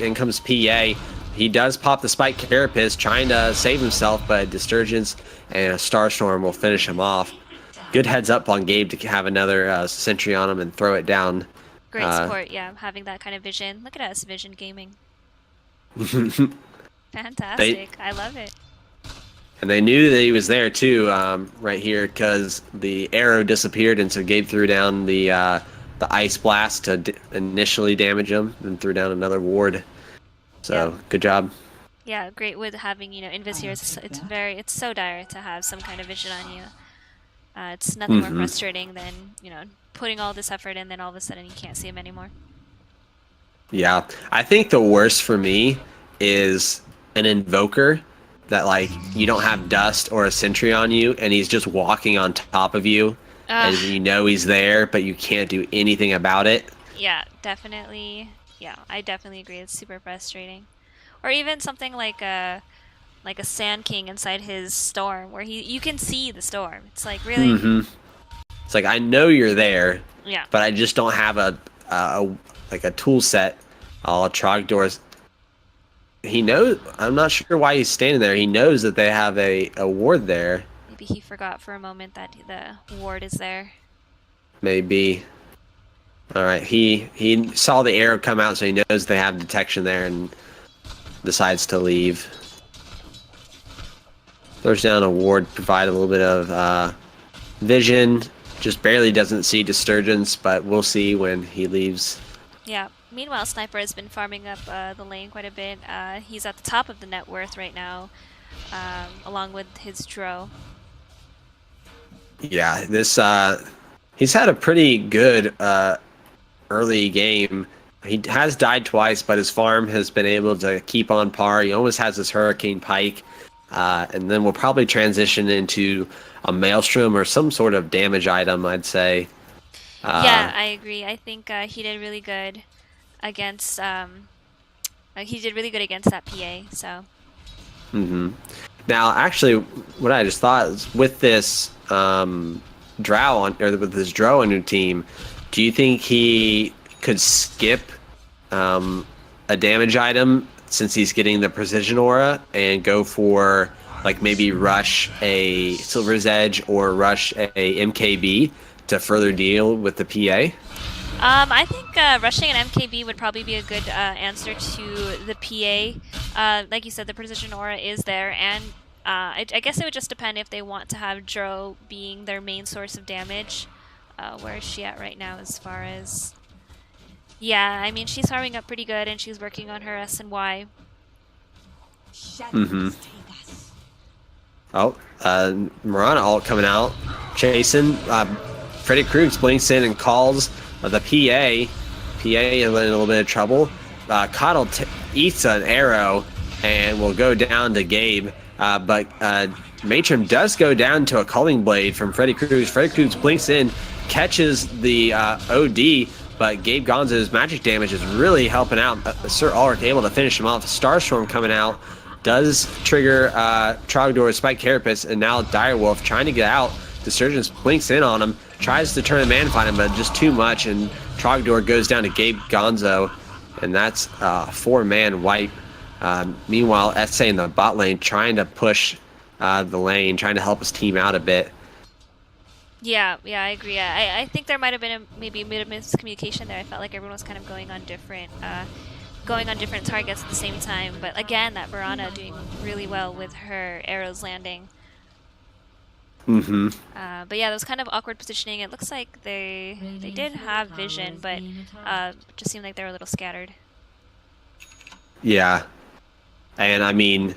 [SPEAKER 2] in comes PA. He does pop the Spike Carapace, trying to save himself, but Disturgence and a Starstorm will finish him off. Good heads up on Gabe to have another Sentry on him and throw it down.
[SPEAKER 1] Great support, yeah, having that kind of vision. Look at us, vision gaming. Fantastic. I love it.
[SPEAKER 2] And they knew that he was there too, right here, because the arrow disappeared, and so Gabe threw down the Ice Blast to initially damage him, and threw down another ward. So yeah. Good job.
[SPEAKER 1] Yeah, great with having, you know, Invis here. It's so dire to have some kind of vision on you. It's nothing more frustrating than, you know, putting all this effort in, then all of a sudden you can't see him anymore.
[SPEAKER 2] Yeah, I think the worst for me is an Invoker that, like, you don't have dust or a sentry on you, and he's just walking on top of you, and you know he's there, but you can't do anything about it.
[SPEAKER 1] Yeah, definitely. Yeah, I definitely agree. It's super frustrating. Or even something like a Sand King inside his storm, where you can see the storm. It's like, really.
[SPEAKER 2] It's like, I know you're there.
[SPEAKER 1] Yeah.
[SPEAKER 2] But I just don't have a tool set. Trogdor's. He knows. I'm not sure why he's standing there. He knows that they have a ward there.
[SPEAKER 1] Maybe he forgot for a moment that the ward is there.
[SPEAKER 2] Maybe. All right. He saw the arrow come out, so he knows they have detection there, and decides to leave. Throws down a ward, provide a little bit of vision. Just barely doesn't see Disturgence, but we'll see when he leaves.
[SPEAKER 1] Yeah. Meanwhile, Sniper has been farming up the lane quite a bit. He's at the top of the net worth right now, along with his Dro.
[SPEAKER 2] Yeah, this he's had a pretty good early game. He has died twice, but his farm has been able to keep on par. He almost has his Hurricane Pike, and then we'll probably transition into a Maelstrom or some sort of damage item, I'd say.
[SPEAKER 1] Yeah, I agree. I think he did really good against that PA. So.
[SPEAKER 2] Now, actually, what I just thought is with this with this Drow on your team, do you think he could skip a damage item since he's getting the Precision Aura and go for, like, maybe rush a Silver's Edge or rush a MKB to further deal with the PA?
[SPEAKER 1] I think rushing an MKB would probably be a good answer to the PA. Like you said, the Precision Aura is there, and I guess it would just depend if they want to have Dro being their main source of damage. Where is she at right now as far as... Yeah, I mean, she's farming up pretty good, and she's working on her S and Y. Oh,
[SPEAKER 2] Mirana ult coming out, chasing. Freddy Kruegs blinks in and calls the PA. PA is in a little bit of trouble. Coddle eats an arrow and will go down to Gabe. But Matron does go down to a Culling Blade from Freddy Kruegs. Freddy Kruegs blinks in, catches the OD, but Gabe Gonzo's magic damage is really helping out. Sir Ulrich able to finish him off. Starstorm coming out does trigger Trogdor's Spike Carapace, and now Direwolf trying to get out. Disturgence blinks in on him, tries to turn the man find him, but just too much, and Trogdor goes down to Gabe Gonzo, and that's a 4-man wipe. Meanwhile, SA in the bot lane trying to push the lane, trying to help his team out a bit.
[SPEAKER 1] Yeah, I agree. I think there might have been maybe a bit of miscommunication there. I felt like everyone was kind of going on different targets at the same time. But again, that Mirana doing really well with her arrows landing. But yeah, that was kind of awkward positioning. It looks like they did have vision, but just seemed like they were a little scattered.
[SPEAKER 2] Yeah, and I mean,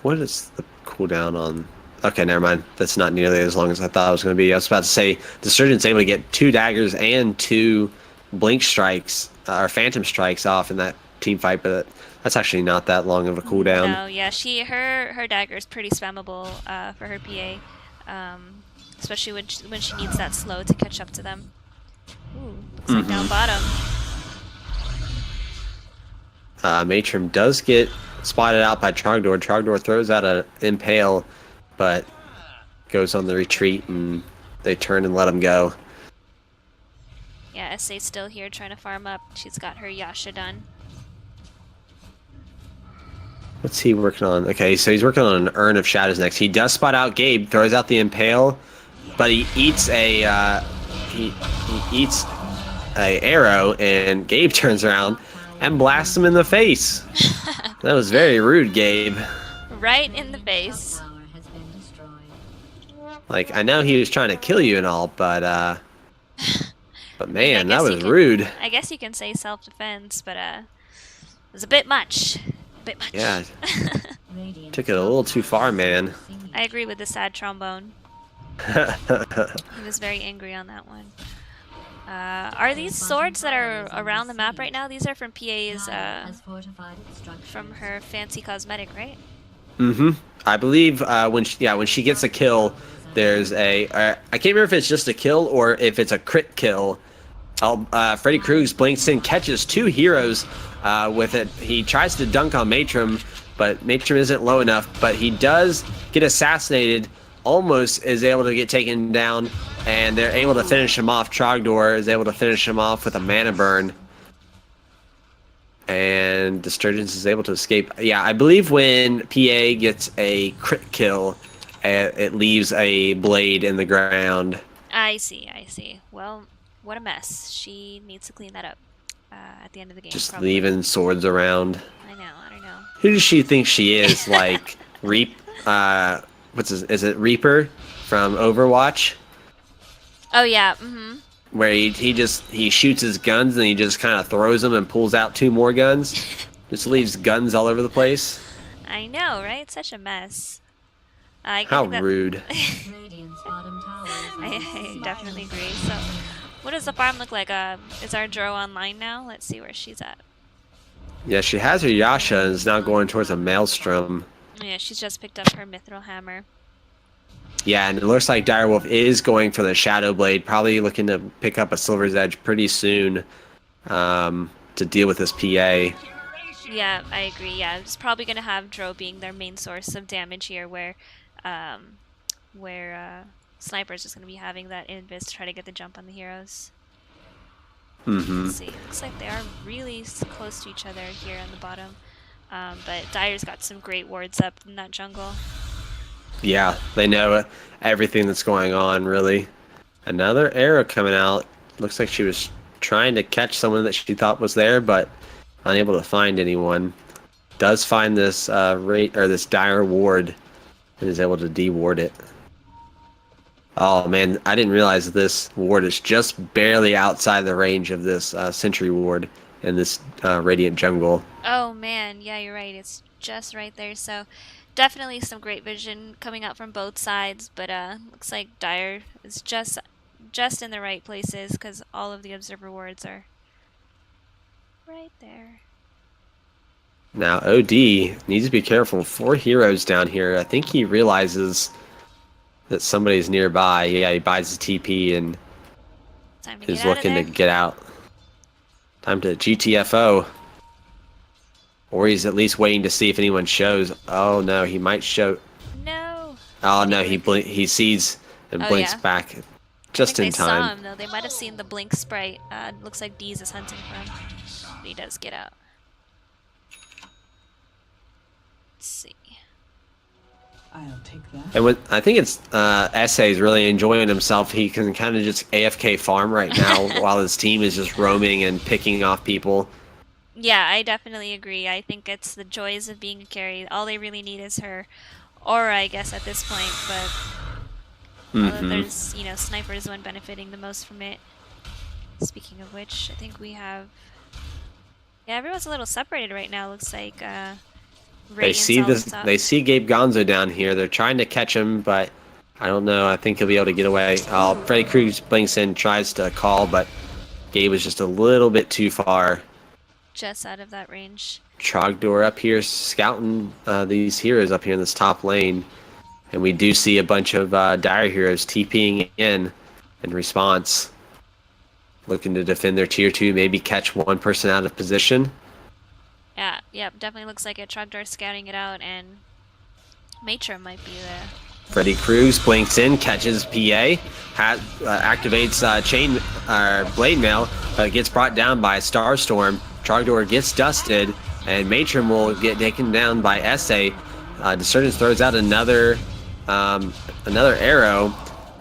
[SPEAKER 2] what is the cooldown on? Okay, never mind. That's not nearly as long as I thought it was going to be. I was about to say, Disturgent's able to get 2 daggers and 2 blink strikes or phantom strikes off in that team fight, but that's actually not that long of a cooldown.
[SPEAKER 1] No, yeah, her dagger is pretty spammable for her PA, especially when she needs that slow to catch up to them. Ooh, looks like down bottom.
[SPEAKER 2] Matrim does get spotted out by Trogdor. Trogdor throws out an impale, but goes on the retreat, and they turn and let him go.
[SPEAKER 1] Yeah, SA's still here trying to farm up. She's got her Yasha done.
[SPEAKER 2] What's he working on? Okay, so he's working on an Urn of Shadows next. He does spot out Gabe, throws out the impale, but he eats a he eats a arrow, and Gabe turns around and blasts him in the face. That was very rude, Gabe.
[SPEAKER 1] Right in the face.
[SPEAKER 3] Tower has been destroyed.
[SPEAKER 2] Like, I know he was trying to kill you and all, but man, that was
[SPEAKER 1] you
[SPEAKER 2] rude.
[SPEAKER 1] I guess you can say self-defense, but it was a bit much. A bit much.
[SPEAKER 2] Yeah,
[SPEAKER 3] Radiant
[SPEAKER 2] took it a little too far, man.
[SPEAKER 1] I agree with the sad trombone. He was very angry on that one. Are these swords that are around the map right now? These are from PA's,
[SPEAKER 3] has fortified its structures.
[SPEAKER 1] from her fancy cosmetic, right?
[SPEAKER 2] I believe when she gets a kill, there's a I can't remember if it's just a kill or if it's a crit kill. Freddy Kruegs blinks in, catches 2 heroes with it. He tries to dunk on Matrim, but Matrim isn't low enough. But he does get assassinated, almost is able to get taken down, and they're able to finish him off. Trogdor is able to finish him off with a mana burn. And Disturgence is able to escape. Yeah, I believe when PA gets a crit kill, it leaves a blade in the ground.
[SPEAKER 1] I see. Well, what a mess. she needs to clean that up at the end of the game.
[SPEAKER 2] Just
[SPEAKER 1] probably.
[SPEAKER 2] leaving swords around.
[SPEAKER 1] I don't know.
[SPEAKER 2] Who does she think she is? Like is it Reaper from Overwatch?
[SPEAKER 1] Oh yeah, mm-hmm.
[SPEAKER 2] Where he shoots his guns and he just kind of throws them and pulls out 2 more guns. Just leaves guns all over the place.
[SPEAKER 1] I know, right? Such a mess.
[SPEAKER 2] How rude.
[SPEAKER 3] Radiant's bottom tower is
[SPEAKER 1] I definitely agree. So, what does the farm look like? Is our Dro online now? Let's see where she's at.
[SPEAKER 2] Yeah, she has her Yasha and is now going towards a Maelstrom.
[SPEAKER 1] Yeah, she's just picked up her Mithril Hammer.
[SPEAKER 2] Yeah, and it looks like Direwolf is going for the Shadow Blade, probably looking to pick up a Silver's Edge pretty soon to deal with this PA.
[SPEAKER 1] Yeah, I agree. Yeah, it's probably going to have Dro being their main source of damage here, where Sniper is just going to be having that invis to try to get the jump on the heroes. Let's see. Looks like they are really close to each other here on the bottom. But Dire's got some great wards up in that jungle.
[SPEAKER 2] Yeah, they know everything that's going on, really. Another arrow coming out. Looks like she was trying to catch someone that she thought was there, but unable to find anyone. Does find this this Dire ward and is able to de-ward it. Oh man, I didn't realize this ward is just barely outside the range of this Sentry ward in this Radiant jungle.
[SPEAKER 1] Oh man, yeah, you're right. It's just right there. So definitely some great vision coming out from both sides, but looks like Dire is just in the right places because all of the observer wards are right there.
[SPEAKER 2] Now OD needs to be careful. 4 heroes down here. I think he realizes that somebody's nearby. Yeah, he buys his TP and is looking to get out. Time to GTFO. Or he's at least waiting to see if anyone shows. Oh no, he might show.
[SPEAKER 1] No.
[SPEAKER 2] Oh no, he sees and blinks back just in time.
[SPEAKER 1] They saw him though. They might have seen the blink sprite. Looks like Deez is hunting for him. But he does get out. Let's see.
[SPEAKER 4] I'll take that.
[SPEAKER 2] And I think it's SA is really enjoying himself. He can kind of just AFK farm right now while his team is just roaming and picking off people.
[SPEAKER 1] Yeah, I definitely agree. I think it's the joys of being a carry. All they really need is her aura, I guess, at this point. But there's, Sniper is the one benefiting the most from it. Speaking of which, I think we have... Yeah, everyone's a little separated right now. Looks like
[SPEAKER 2] they see Gabe Gonzo down here. They're trying to catch him, but I don't know. I think he'll be able to get away. Freddy Kruegs blinks in, tries to call, but Gabe was just a little bit too far.
[SPEAKER 1] Just out of that range.
[SPEAKER 2] Trogdor up here scouting these heroes up here in this top lane. And we do see a bunch of Dire heroes TPing in response. Looking to defend their tier 2, maybe catch one person out of position.
[SPEAKER 1] Yeah, yep, definitely looks like a Trogdor scouting it out, and Matron might be there.
[SPEAKER 2] Freddy Cruz blinks in, catches PA, activates chain blade mail, but gets brought down by Starstorm. Trogdor gets dusted, and Matron will get taken down by SA. Desurgence throws out another arrow.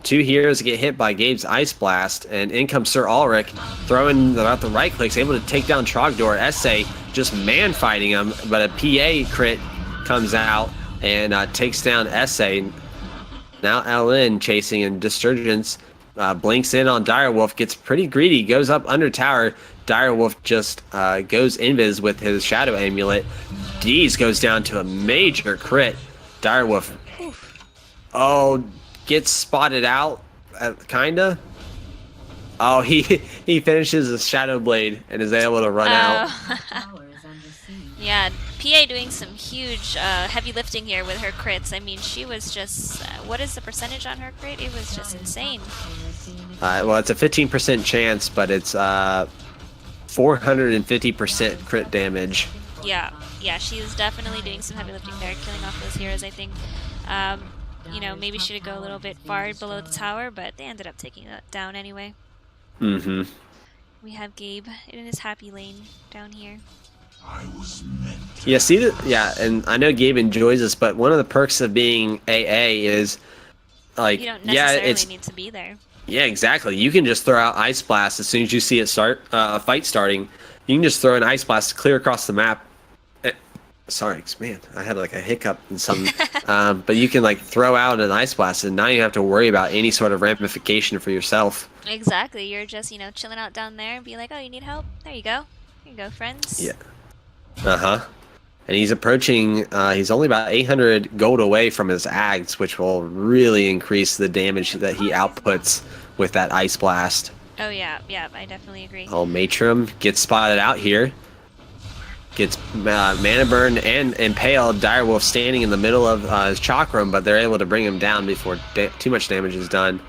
[SPEAKER 2] 2 heroes get hit by Gabe's Ice Blast, and in comes Sir Ulrich, throwing about the right clicks, able to take down Trogdor. SA just man fighting him, but a PA crit comes out and takes down SA. Now LN chasing, and Desurgence blinks in on Direwolf, gets pretty greedy, goes up under tower. Direwolf just goes invis with his Shadow Amulet. Deez goes down to a major crit. Direwolf, gets spotted out, kinda. Oh, he finishes his Shadow Blade and is able to run out.
[SPEAKER 1] Yeah, PA doing some huge heavy lifting here with her crits. I mean, she was just, what is the percentage on her crit? It was just insane.
[SPEAKER 2] Well, it's a 15% chance, but it's 450% crit damage.
[SPEAKER 1] Yeah, she's definitely doing some heavy lifting there, killing off those heroes, I think. You know, maybe should go a little bit far below the tower, but they ended up taking it down anyway.
[SPEAKER 2] Mm-hmm.
[SPEAKER 1] We have Gabe in his happy lane down here.
[SPEAKER 2] Yeah, and I know Gabe enjoys this, but one of the perks of being AA is, like,
[SPEAKER 1] you don't necessarily need to be there.
[SPEAKER 2] Yeah, exactly. You can just throw out Ice Blast as soon as you see it start, a fight starting. You can just throw an Ice Blast clear across the map. Sorry, man, I had like a hiccup and something. But you can like throw out an Ice Blast, and now you don't have to worry about any sort of ramification for yourself.
[SPEAKER 1] Exactly. You're just, chilling out down there and be like, oh, you need help? There you go. Here you go, friends.
[SPEAKER 2] Yeah. Uh-huh. And he's approaching, he's only about 800 gold away from his Ags, which will really increase the damage that he outputs with that Ice Blast.
[SPEAKER 1] Oh, yeah, I definitely agree.
[SPEAKER 2] Oh, Matron gets spotted out here. Gets Mana Burn and Impaled. Direwolf standing in the middle of his Chakram, but they're able to bring him down before too much damage is done.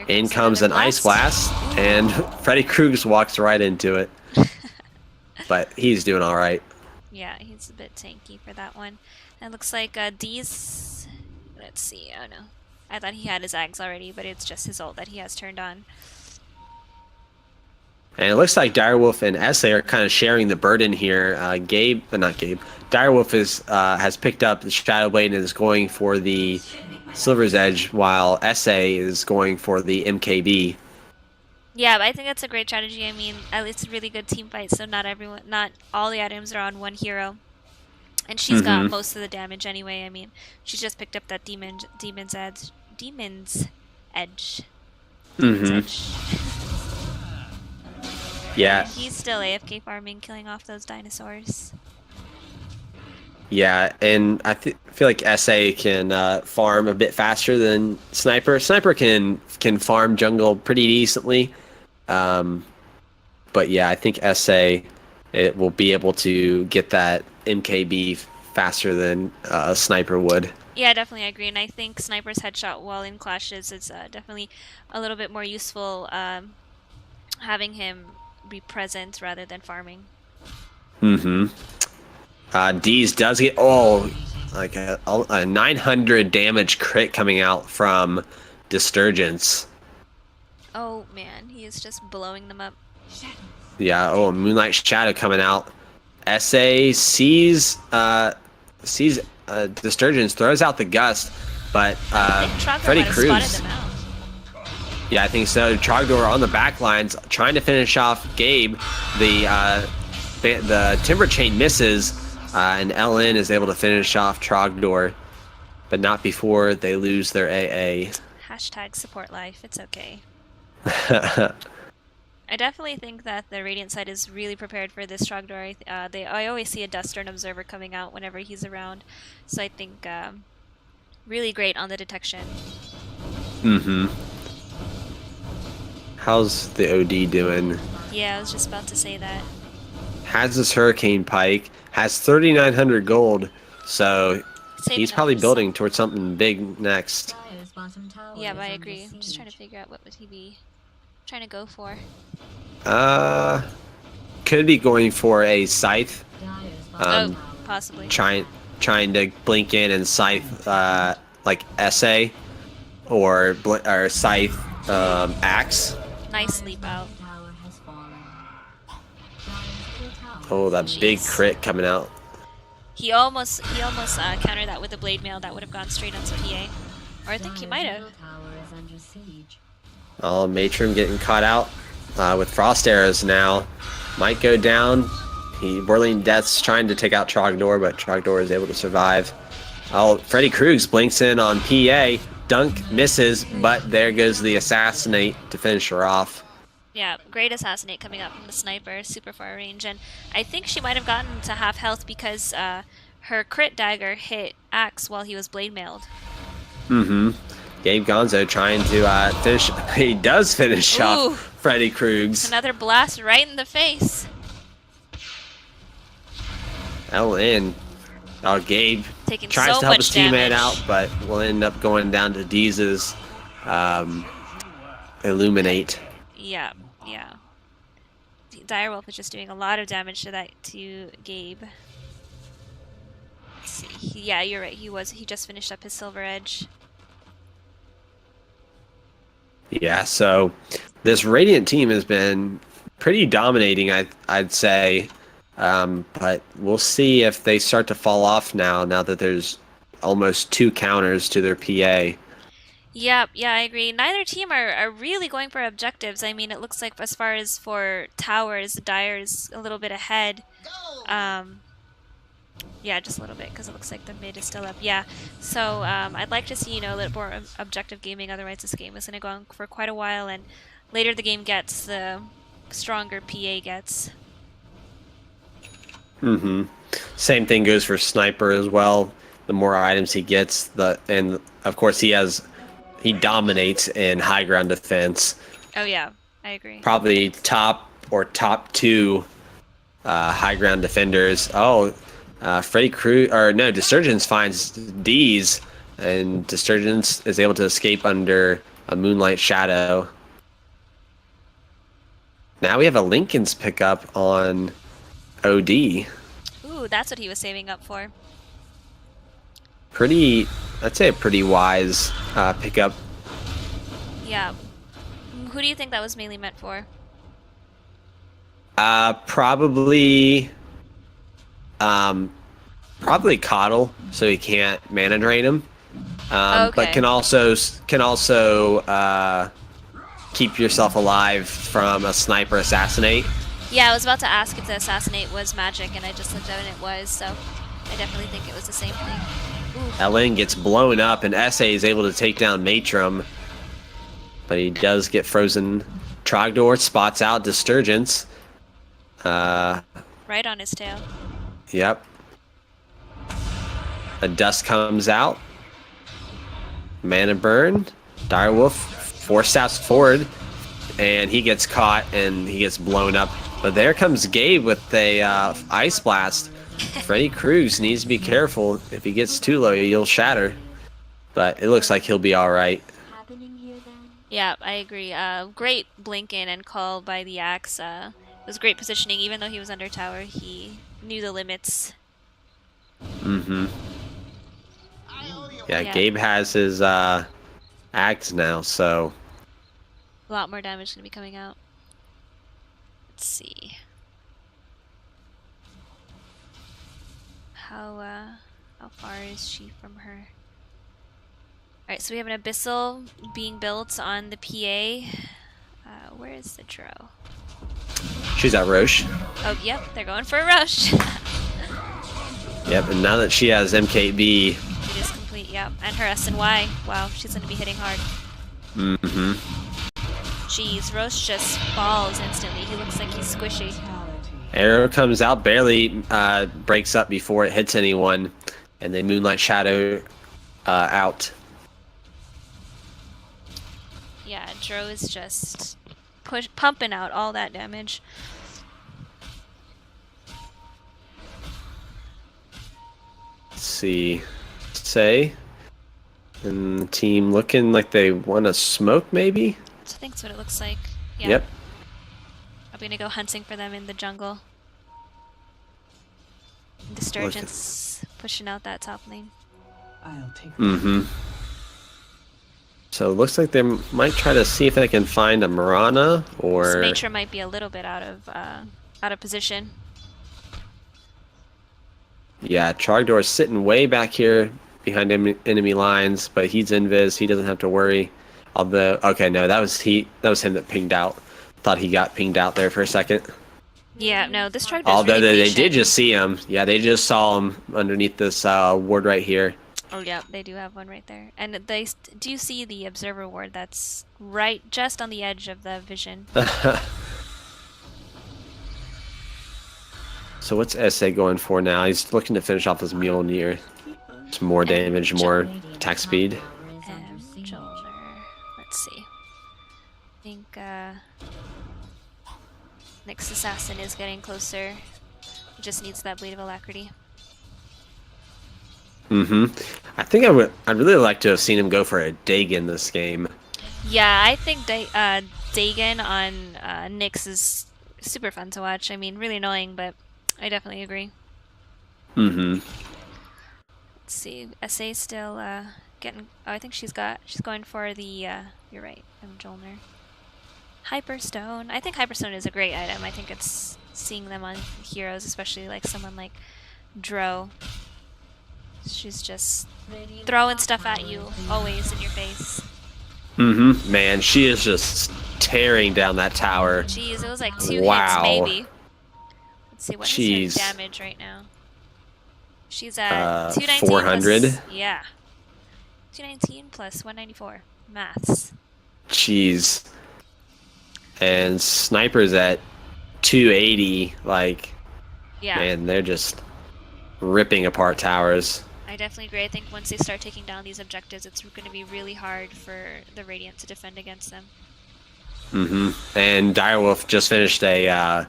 [SPEAKER 2] In comes an Ice Blast, and Freddy Cruz walks right into it. But he's doing all right.
[SPEAKER 1] Yeah, he's a bit tanky for that one. It looks like D's... Let's see, oh no. I thought he had his Ags already, but it's just his ult that he has turned on.
[SPEAKER 2] And it looks like Direwolf and SA are kind of sharing the burden here. Direwolf has picked up the Shadow Blade and is going for the Silver's Edge, while SA is going for the MKB.
[SPEAKER 1] Yeah, but I think that's a great strategy. I mean, it's a really good team fight, so not all the items are on one hero. And she's got most of the damage anyway. I mean, she's just picked up that Demon's Edge.
[SPEAKER 2] Yeah.
[SPEAKER 1] He's still AFK farming, killing off those dinosaurs.
[SPEAKER 2] Yeah, and I feel like SA can farm a bit faster than Sniper. Sniper can farm jungle pretty decently. But yeah, I think SA will be able to get that MKB faster than Sniper would.
[SPEAKER 1] Yeah, definitely agree. And I think Sniper's headshot while in clashes is definitely a little bit more useful, having him be present rather than farming.
[SPEAKER 2] Deez does get like a 900 damage crit coming out from Desurgence.
[SPEAKER 1] Oh man, he is just blowing them up.
[SPEAKER 2] Yeah, Moonlight Shadow coming out. SA sees Desurgence, throws out the Gust, but Freddy Cruz. Yeah, I think so. Trogdor on the back lines, trying to finish off Gabe. The Timber Chain misses, and LN is able to finish off Trogdor, but not before they lose their AA.
[SPEAKER 1] Hashtag support life. It's okay. I definitely think that the Radiant side is really prepared for this Trogdor. I always see a Duster and Observer coming out whenever he's around, so I think really great on the detection.
[SPEAKER 2] How's the OD doing?
[SPEAKER 1] Yeah, I was just about to say that.
[SPEAKER 2] Has his Hurricane Pike, has 3,900 gold, so
[SPEAKER 1] Saving
[SPEAKER 2] he's
[SPEAKER 1] up
[SPEAKER 2] probably
[SPEAKER 1] for
[SPEAKER 2] building
[SPEAKER 1] some.
[SPEAKER 2] towards something big next.
[SPEAKER 3] Dire's bottom tower
[SPEAKER 1] Yeah,
[SPEAKER 3] is
[SPEAKER 1] but I
[SPEAKER 3] under
[SPEAKER 1] agree. I'm just trying to
[SPEAKER 3] siege.
[SPEAKER 1] figure out what would he be trying to go for.
[SPEAKER 2] Uh, could be going for a Scythe,
[SPEAKER 3] Dire's
[SPEAKER 1] Oh,
[SPEAKER 3] bottom tower
[SPEAKER 1] possibly.
[SPEAKER 2] trying to blink in and Scythe, like essay, or Scythe, Axe.
[SPEAKER 1] Nice leap out.
[SPEAKER 3] tower has fallen. Dire's middle tower
[SPEAKER 2] Oh, that big
[SPEAKER 1] Jeez.
[SPEAKER 2] crit coming out.
[SPEAKER 1] He almost countered that with a blade mail that would have gone straight onto PA. Or I think he might have.
[SPEAKER 3] middle tower is under siege.
[SPEAKER 2] Oh, Matron getting caught out with Frost Arrows now. Might go down. Whirling Death's trying to take out Trogdor, but Trogdor is able to survive. Oh, Freddy Kruegs blinks in on PA. Dunk misses, but there goes the Assassinate to finish her off.
[SPEAKER 1] Yeah, great assassinate coming up from the sniper, super far range, and I think she might have gotten to half health because her crit dagger hit Axe while he was blade mailed.
[SPEAKER 2] Gabe Gonzo trying to finish. He does finish
[SPEAKER 1] Ooh.
[SPEAKER 2] off Freddy Kruegs.
[SPEAKER 1] Another blast right in the face.
[SPEAKER 2] That'll end. Oh, Gabe
[SPEAKER 1] Taking
[SPEAKER 2] tries
[SPEAKER 1] so
[SPEAKER 2] to help
[SPEAKER 1] much
[SPEAKER 2] his teammate
[SPEAKER 1] damage.
[SPEAKER 2] out, but will end up going down to Deez's Illuminate.
[SPEAKER 1] Yeah, yeah. Direwolf is just doing a lot of damage to Gabe. Let's see. Yeah, you're right. He just finished up his Silver Edge.
[SPEAKER 2] Yeah, so this Radiant team has been pretty dominating, I'd say. But we'll see if they start to fall off now that there's almost 2 counters to their PA.
[SPEAKER 1] Yep, yeah, I agree. Neither team are really going for objectives. I mean, it looks like as far as for towers, Dire is a little bit ahead. Yeah, just a little bit, because it looks like the mid is still up. Yeah, so I'd like to see, a little more objective gaming. Otherwise, this game is going to go on for quite a while, and later the game gets, the stronger PA gets.
[SPEAKER 2] Same thing goes for Sniper as well. The more items he gets, and of course he dominates in high ground defense.
[SPEAKER 1] Oh yeah, I agree.
[SPEAKER 2] Probably top 2 high ground defenders. Oh, Freddy Krueger, or no, Desurgence finds D's, and Desurgence is able to escape under a Moonlight Shadow. Now we have a Lincoln's pickup on OD.
[SPEAKER 1] Ooh, that's what he was saving up for.
[SPEAKER 2] I'd say a pretty wise pickup.
[SPEAKER 1] Yeah. Who do you think that was mainly meant for?
[SPEAKER 2] Probably Coddle, so he can't mana drain him.
[SPEAKER 1] Okay.
[SPEAKER 2] But can also keep yourself alive from a Sniper Assassinate.
[SPEAKER 1] Yeah, I was about to ask if the assassinate was magic, and I just looked up and it was, so I definitely think it was the same thing. Ooh.
[SPEAKER 2] Ellen gets blown up, and SA is able to take down Matrum, but he does get frozen. Trogdor spots out Disturgence.
[SPEAKER 1] Right on his tail.
[SPEAKER 2] Yep. A dust comes out. Mana burn. Direwolf force steps forward, and he gets caught and he gets blown up. But there comes Gabe with a ice blast. Freddy Kruegs needs to be careful. If he gets too low, he'll shatter. But it looks like he'll be all right.
[SPEAKER 3] Happening here then?
[SPEAKER 1] Yeah, I agree. Great blink in and call by the Axe. It was great positioning. Even though he was under tower, he knew the limits.
[SPEAKER 2] Yeah,
[SPEAKER 1] Yeah.
[SPEAKER 2] Gabe has his axe now, so
[SPEAKER 1] A lot more damage going to be coming out. Let's see. How far is she from her? Alright, so we have an Abyssal being built on the PA. Where is the Dro?
[SPEAKER 2] she's at Roche.
[SPEAKER 1] Oh, yep, they're going for a rush.
[SPEAKER 2] Yep, and now that she has MKB,
[SPEAKER 1] It is complete, yep. And her SNY. Wow, she's going to be hitting hard. Jeez, Roche just falls instantly. He looks like he's squishy.
[SPEAKER 2] arrow comes out, barely breaks up before it hits anyone, and then Moonlight Shadow out.
[SPEAKER 1] Yeah, Dro is just pumping out all that damage.
[SPEAKER 2] Let's see. Say. And the team looking like they want to smoke, maybe?
[SPEAKER 1] I think that's what it looks like. Yeah.
[SPEAKER 2] Yep.
[SPEAKER 1] I'm gonna go hunting for them in the jungle. The Sturgeon's pushing out that top lane.
[SPEAKER 4] I'll take
[SPEAKER 2] Mm-hmm. So it looks like they might try to see if they can find a Mirana or...
[SPEAKER 1] This Nature might be a little bit out of position.
[SPEAKER 2] Yeah, Trogdor's sitting way back here behind enemy lines, but he's invis. He doesn't have to worry. Although, okay, no, that was him that pinged out. Thought he got pinged out there for a second.
[SPEAKER 1] Yeah, no, this Trogdor's
[SPEAKER 2] Although
[SPEAKER 1] really
[SPEAKER 2] they
[SPEAKER 1] patient.
[SPEAKER 2] did just see him. Yeah, they just saw him underneath this ward right here.
[SPEAKER 1] Oh yeah, they do have one right there. And they do see the observer ward that's right just on the edge of the vision.
[SPEAKER 2] So what's SA going for now? He's looking to finish off his Mjolnir. Some more damage, more attack speed.
[SPEAKER 1] Jolner. Let's see. I think Nyx Assassin is getting closer. He just needs that Blade of Alacrity.
[SPEAKER 2] Mm-hmm. I think I'd really like to have seen him go for a Dagon this game.
[SPEAKER 1] Yeah, I think Dagon on Nyx is super fun to watch. I mean, really annoying, but I definitely agree.
[SPEAKER 2] Mm-hmm.
[SPEAKER 1] Let's see. SA still getting. Oh, I think she's going for the. You're right. Jolner. Hyperstone. I think Hyperstone is a great item. I think it's seeing them on heroes, especially like someone like Dro. She's just throwing stuff at you, always in your face.
[SPEAKER 2] Mm-hmm. Man, she is just tearing down that tower.
[SPEAKER 1] Jeez, it was like 2
[SPEAKER 2] Wow.
[SPEAKER 1] hits maybe. Let's see, what is
[SPEAKER 2] Jeez.
[SPEAKER 1] her damage right now? She's at 219
[SPEAKER 2] 400.
[SPEAKER 1] plus, yeah. 219 plus 194. Maths.
[SPEAKER 2] Jeez. And Sniper's at 280. Like,
[SPEAKER 1] Yeah.
[SPEAKER 2] man, they're just ripping apart towers.
[SPEAKER 1] I definitely agree. I think once they start taking down these objectives, it's going to be really hard for the Radiant to defend against them.
[SPEAKER 2] Mm-hmm. And Direwolf just finished a...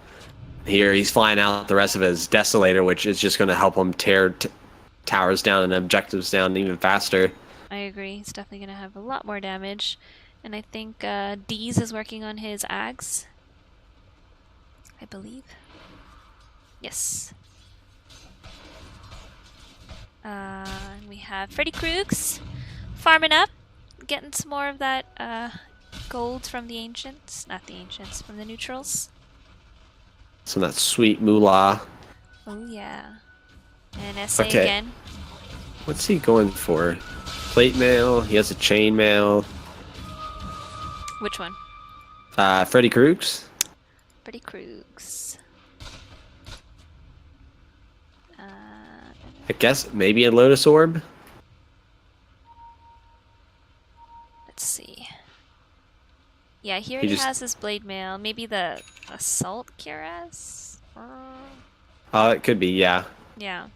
[SPEAKER 2] here, he's flying out the rest of his Desolator, which is just going to help him tear towers down and objectives down even faster.
[SPEAKER 1] I agree. He's definitely going to have a lot more damage. And I think Deez is working on his Ags. I believe. Yes. And we have Freddy Krugs farming up, getting some more of that gold from the Ancients. Not the Ancients, from the Neutrals.
[SPEAKER 2] Some of that sweet moolah.
[SPEAKER 1] Oh, yeah. And SA
[SPEAKER 2] Okay.
[SPEAKER 1] again.
[SPEAKER 2] What's he going for? Plate mail. He has a chain mail.
[SPEAKER 1] Which one?
[SPEAKER 2] Freddy Krugs.
[SPEAKER 1] Freddy Krugs.
[SPEAKER 2] I guess maybe a Lotus Orb.
[SPEAKER 1] Let's see. Yeah, he
[SPEAKER 2] He
[SPEAKER 1] already
[SPEAKER 2] just-
[SPEAKER 1] has his blade mail. Maybe the assault cuirass?
[SPEAKER 2] Oh, it could be, yeah.
[SPEAKER 1] Yeah.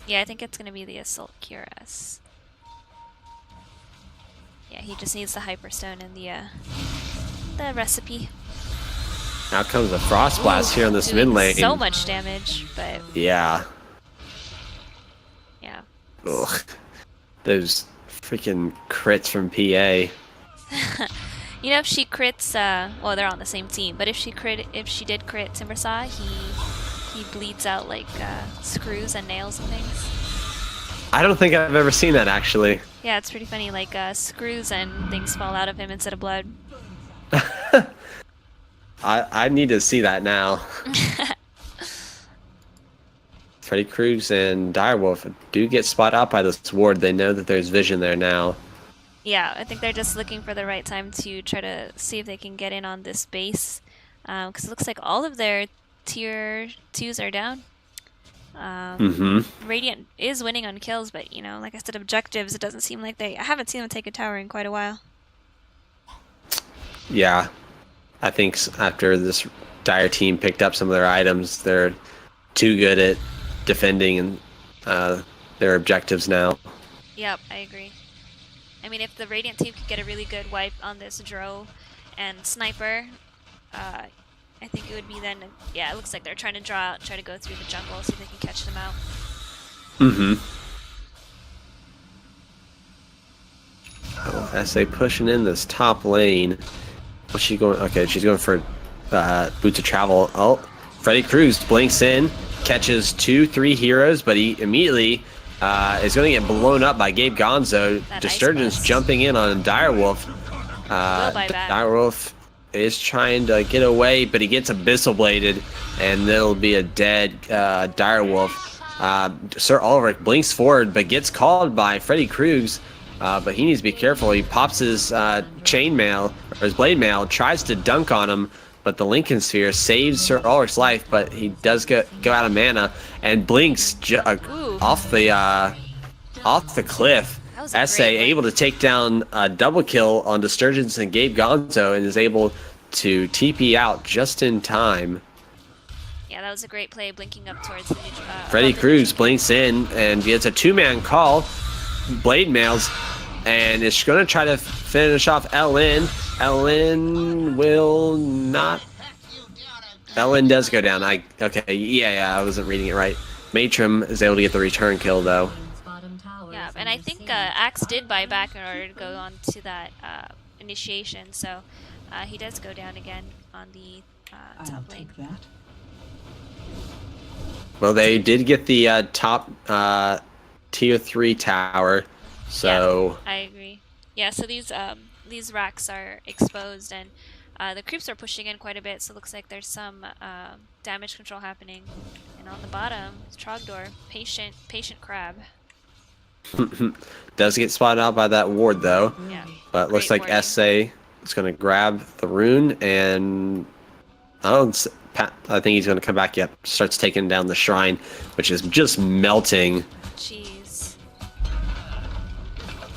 [SPEAKER 1] Yeah, I think it's gonna be the assault cuirass. Yeah, he just needs the hyperstone and the recipe.
[SPEAKER 2] Now comes a Frost Blast here on this mid
[SPEAKER 1] Doing
[SPEAKER 2] lane.
[SPEAKER 1] so much damage, but
[SPEAKER 2] Yeah.
[SPEAKER 1] yeah.
[SPEAKER 2] Ugh. Those freaking crits from PA.
[SPEAKER 1] You know, if she crits, well, they're on the same team, but if she did crit Timbersaw, he bleeds out like screws and nails and things.
[SPEAKER 2] I don't think I've ever seen that, actually.
[SPEAKER 1] Yeah, it's pretty funny. Like screws and things fall out of him instead of blood.
[SPEAKER 2] I need to see that now. Freddy Krugs and Direwolf do get spot out by this ward. They know that there's vision there now.
[SPEAKER 1] Yeah, I think they're just looking for the right time to try to see if they can get in on this base. Because it looks like all of their tier 2s are down. Radiant is winning on kills, but, you know, like I said, objectives, it doesn't seem like I haven't seen them take a tower in quite a while.
[SPEAKER 2] Yeah. I think after this Dire team picked up some of their items, they're too good at defending and their objectives now.
[SPEAKER 1] Yep, I agree. I mean, if the Radiant team could get a really good wipe on this Dro and sniper. I think it would be then. Yeah, it looks like they're trying to draw out, try to go through the jungle, see if they can catch them out.
[SPEAKER 2] Oh, SA pushing in this top lane. What's she going? Okay, she's going for boots of travel. Oh, Freddy Cruz blinks in, catches 2-3 heroes, but he immediately is going to get blown up by Gabe Gonzo. Disturgence jumping in on Direwolf. Direwolf is trying to get away, but he gets abyssal bladed, and there'll be a dead Direwolf. Sir Ulrich blinks forward, but gets called by Freddy Cruz. But he needs to be careful. He pops his chainmail, or his blade mail, tries to dunk on him, but the Lincoln Sphere saves Sir Ulrich's life, but he does go out of mana, and blinks off the cliff. SA able to take down a double kill on Disturgence and Gabe Gonzo, and is able to TP out just in time.
[SPEAKER 1] Yeah, that was a great play, blinking up towards the
[SPEAKER 2] Freddy Cruz blinks in and gets a two-man call. Blade mails, and it's going to try to finish off LN. LN will not. LN does go down. Okay, yeah, I wasn't reading it right. Matrim is able to get the return kill though.
[SPEAKER 1] Yeah, and I think Axe did buy back in order to go on to that initiation, so he does go down again on the top lane.
[SPEAKER 2] Well, they did get the top tier 3 tower, so
[SPEAKER 1] yeah, I agree. Yeah, so these racks are exposed, and the creeps are pushing in quite a bit, so it looks like there's some damage control happening. And on the bottom, Trogdor, patient crab.
[SPEAKER 2] Does get spotted out by that ward though.
[SPEAKER 1] Yeah.
[SPEAKER 2] But it looks like SA is going to grab the rune, and I think he's going to come back. Yep, starts taking down the shrine, which is just melting.
[SPEAKER 1] Jeez.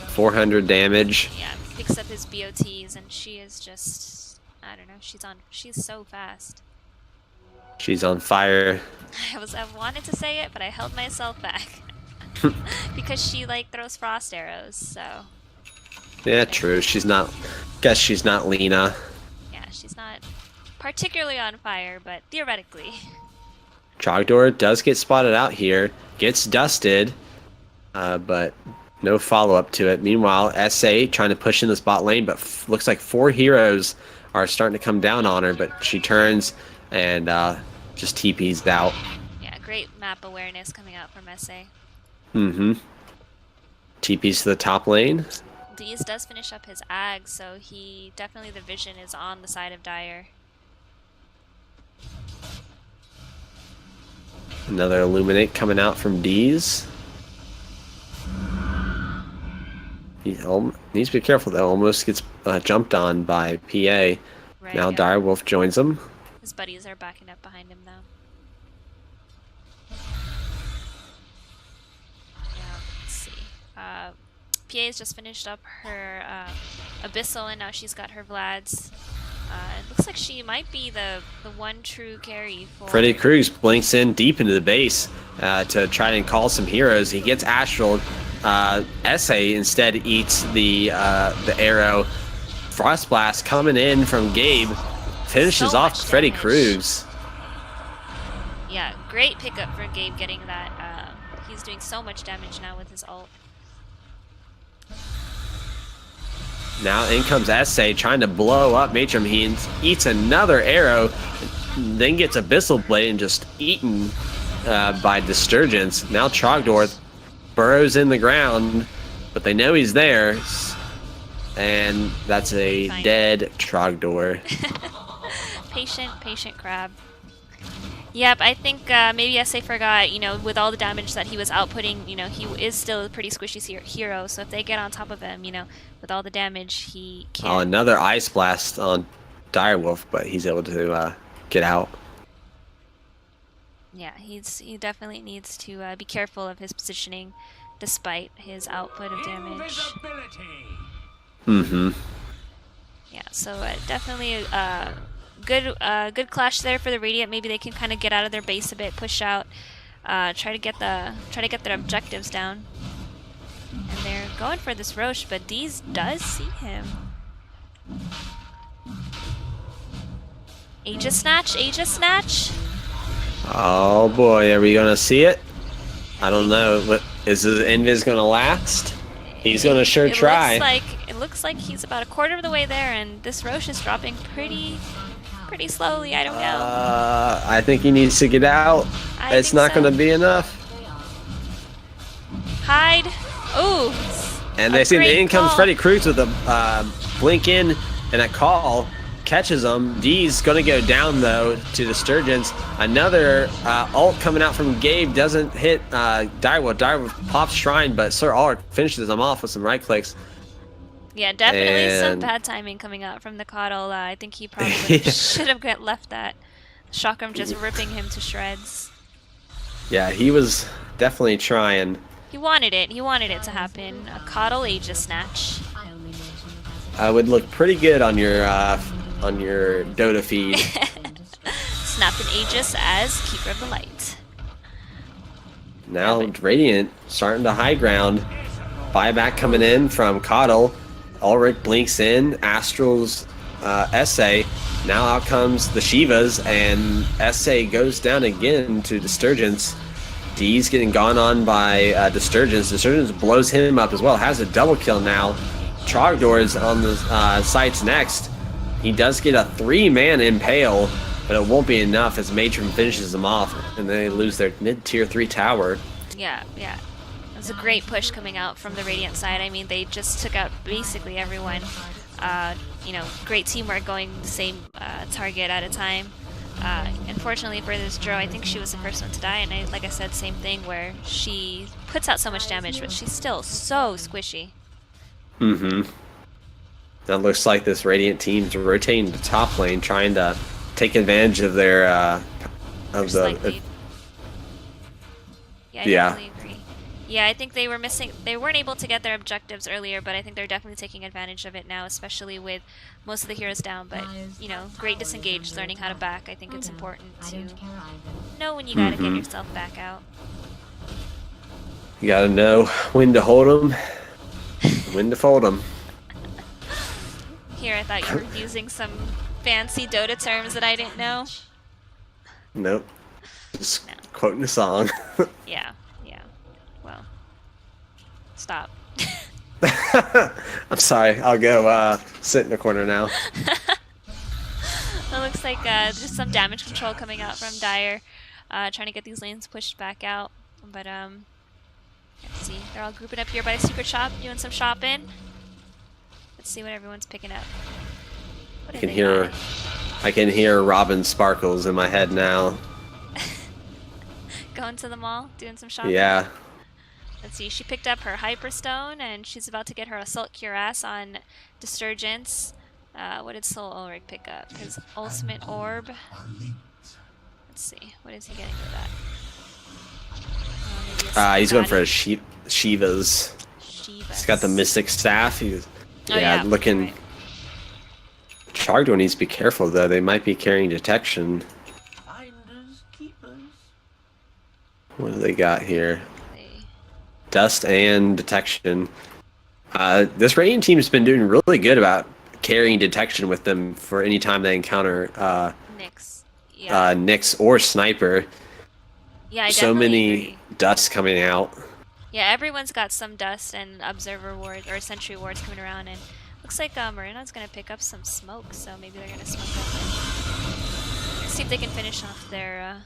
[SPEAKER 2] 400 damage.
[SPEAKER 1] Yeah, picks up his BOTs, and she is just, I don't know, she's so fast.
[SPEAKER 2] She's on fire.
[SPEAKER 1] I wanted to say it, but I held myself back. Because she throws frost arrows, so.
[SPEAKER 2] Yeah, true. Guess she's not Lena.
[SPEAKER 1] Yeah, she's not particularly on fire, but theoretically.
[SPEAKER 2] Trogdor does get spotted out here, gets dusted, but no follow-up to it. Meanwhile, SA trying to push in the spot lane, but looks like 4 heroes are starting to come down on her, but she turns and just TP's out.
[SPEAKER 1] Yeah, great map awareness coming out from SA.
[SPEAKER 2] TP's to the top lane.
[SPEAKER 1] Deez does finish up his ag, so definitely the vision is on the side of Dire.
[SPEAKER 2] Another Illuminate coming out from Deez. He needs to be careful though. Almost gets jumped on by PA. Right, now Direwolf joins him.
[SPEAKER 1] His buddies are backing up behind him though. Yeah, let's see. PA's just finished up her Abyssal, and now she's got her Vlads. It looks like she might be the one true carry for...
[SPEAKER 2] Freddy Cruz blinks in deep into the base to try and call some heroes. He gets Astral. SA instead eats the arrow. Frost Blast coming in from Gabe. Finishes off Freddy Cruz.
[SPEAKER 1] Yeah, great pickup for Gabe getting that. He's doing so much damage now with his ult.
[SPEAKER 2] Now in comes SA trying to blow up Matrim. He eats another arrow, then gets Abyssal Blade and just eaten by Disturgence. Now Trogdor burrows in the ground, but they know he's there, and that's a dead Trogdor.
[SPEAKER 1] Patient crab. Yep, I think maybe SA forgot, with all the damage that he was outputting, he is still a pretty squishy hero, so if they get on top of him, with all the damage, he can...
[SPEAKER 2] Oh, another Ice Blast on Direwolf, but he's able to get out.
[SPEAKER 1] Yeah, he definitely needs to be careful of his positioning, despite his output of damage. Yeah, so definitely good clash there for the Radiant. Maybe they can kind of get out of their base a bit, push out, try to get their objectives down. And they're going for this Roche, but Deez does see him. Aegis Snatch, Aegis Snatch.
[SPEAKER 2] Oh boy, are we gonna see it? I don't know. What is his invis gonna last? He's gonna sure try.
[SPEAKER 1] It looks like he's about a quarter of the way there, and this Roche is dropping pretty slowly. I don't know.
[SPEAKER 2] I think he needs to get out. It's not gonna be enough.
[SPEAKER 1] Hide. Ooh.
[SPEAKER 2] And they see the in comes Freddy Cruz with a blink in and a call. Catches him. D's gonna go down though to the Sturgeons. Another ult coming out from Gabe doesn't hit Direwolf. Direwolf pops Shrine, but Sir Ulrich finishes him off with some right clicks.
[SPEAKER 1] Yeah, definitely some bad timing coming out from the Coddle. I think he probably should have left that. Chakram just ripping him to shreds.
[SPEAKER 2] Yeah, he was definitely trying.
[SPEAKER 1] He wanted it. He wanted it to happen. A Coddle Aegis Snatch.
[SPEAKER 2] Would look pretty good on your Dota feed.
[SPEAKER 1] Snap an Aegis as Keeper of the Light.
[SPEAKER 2] Now Radiant starting to high ground. Buyback coming in from Coddle. Ulrich blinks in. Astral's SA. Now out comes the Shivas, and SA goes down again to Disturgence. D's getting gone on by Disturgence. Disturgence blows him up as well. Has a double kill now. Trogdor's on the sights next. He does get a 3-man impale, but it won't be enough as Matron finishes them off, and they lose their mid-tier 3 tower.
[SPEAKER 1] Yeah. It was a great push coming out from the Radiant side. I mean, they just took out basically everyone. Great teamwork going the same target at a time. Unfortunately for this Dro, I think she was the first one to die, and like I said, same thing where she puts out so much damage, but she's still so squishy.
[SPEAKER 2] That looks like this Radiant team's rotating to top lane, trying to take advantage of their
[SPEAKER 1] I definitely agree. Yeah, I think they weren't able to get their objectives earlier, but I think they're definitely taking advantage of it now, especially with most of the heroes down. But, great disengage, learning how to back. I think it's important to know when you gotta get yourself back out.
[SPEAKER 2] You gotta know when to hold them, when to fold them.
[SPEAKER 1] Here, I thought you were using some fancy Dota terms that I didn't know.
[SPEAKER 2] Nope. Just quoting a song.
[SPEAKER 1] Yeah. Well, stop.
[SPEAKER 2] I'm sorry. I'll go sit in the corner now.
[SPEAKER 1] It looks like there's some damage control coming out from Dire, trying to get these lanes pushed back out. But let's see. They're all grouping up here by the secret shop, doing some shopping. Let's see what everyone's picking up. I can hear Robin Sparkles in my head now. Going to the mall, doing some shopping.
[SPEAKER 2] Yeah.
[SPEAKER 1] Let's see. She picked up her Hyperstone, and she's about to get her Assault Cuirass on Disturgence. What did Soul Ulrich pick up? His Ultimate Orb. Let's see. What is he getting for that?
[SPEAKER 2] He's going for a Shiva's. He's got the Mystic Staff. Looking. Right. Trogdor needs to be careful though. They might be carrying detection.
[SPEAKER 3] Finders, keepers.
[SPEAKER 2] What do they got here? Dust and detection. This Radiant team has been doing really good about carrying detection with them for any time they encounter
[SPEAKER 1] Nyx.
[SPEAKER 2] Nyx or Sniper.
[SPEAKER 1] Yeah,
[SPEAKER 2] so many
[SPEAKER 1] agree.
[SPEAKER 2] dusts coming out.
[SPEAKER 1] Yeah, everyone's got some dust and observer wards or sentry wards coming around, and looks like Marina's gonna pick up some smoke, so maybe they're gonna smoke up and see if they can finish off their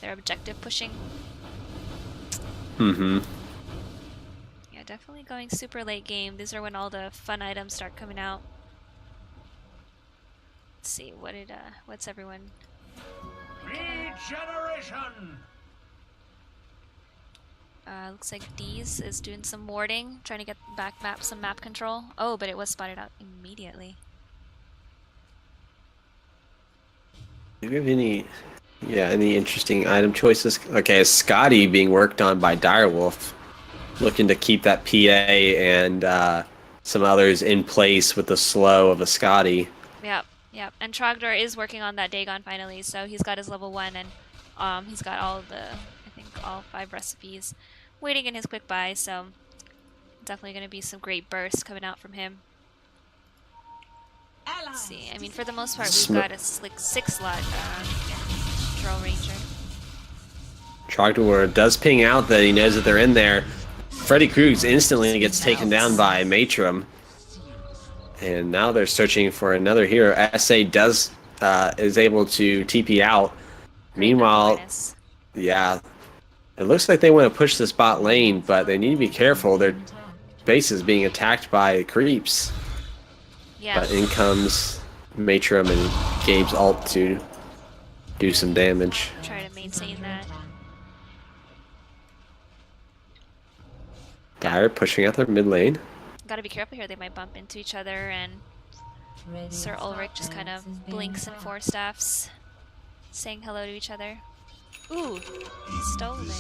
[SPEAKER 1] objective pushing. Yeah, definitely going super late game. These are when all the fun items start coming out. Let's see, what's everyone?
[SPEAKER 3] Regeneration.
[SPEAKER 1] Looks like D's is doing some warding, trying to get back some map control. Oh, but it was spotted out immediately.
[SPEAKER 2] Do you have any interesting item choices? Okay, Scotty being worked on by Direwolf, looking to keep that PA and some others in place with the slow of a Scotty.
[SPEAKER 1] Yep. And Trogdor is working on that Dagon finally, so he's got his level 1 and he's got all 5 recipes waiting in his quick buy, so definitely going to be some great bursts coming out from him. Let's see. I mean, for the most part, we've got a like 6-slot Droll Ranger.
[SPEAKER 2] Trogdor does ping out that he knows that they're in there. Freddy Kruegs instantly gets taken down by Matrim. And now they're searching for another hero. SA does is able to TP out. Meanwhile, yeah, it looks like they want to push this bot lane, but they need to be careful. Their base is being attacked by creeps.
[SPEAKER 1] Yeah.
[SPEAKER 2] But in comes Matrim and Gabe's ult to do some damage.
[SPEAKER 1] Try to maintain that.
[SPEAKER 2] Dire pushing out their mid lane.
[SPEAKER 1] Gotta be careful here, they might bump into each other, and Sir Ulrich just kind of blinks and four staffs, saying hello to each other. Ooh, stolen.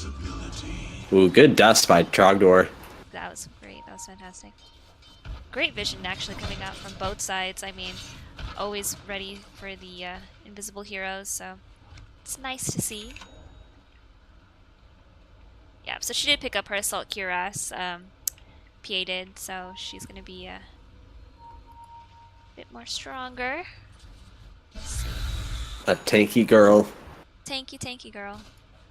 [SPEAKER 2] Ooh, good dust by Trogdor.
[SPEAKER 1] That was great, that was fantastic. Great vision actually coming out from both sides. I mean, always ready for the invisible heroes, so it's nice to see. Yeah, so she did pick up her Assault Cuirass. PA did, so she's gonna be a bit more stronger.
[SPEAKER 2] A tanky girl.
[SPEAKER 1] Tanky girl.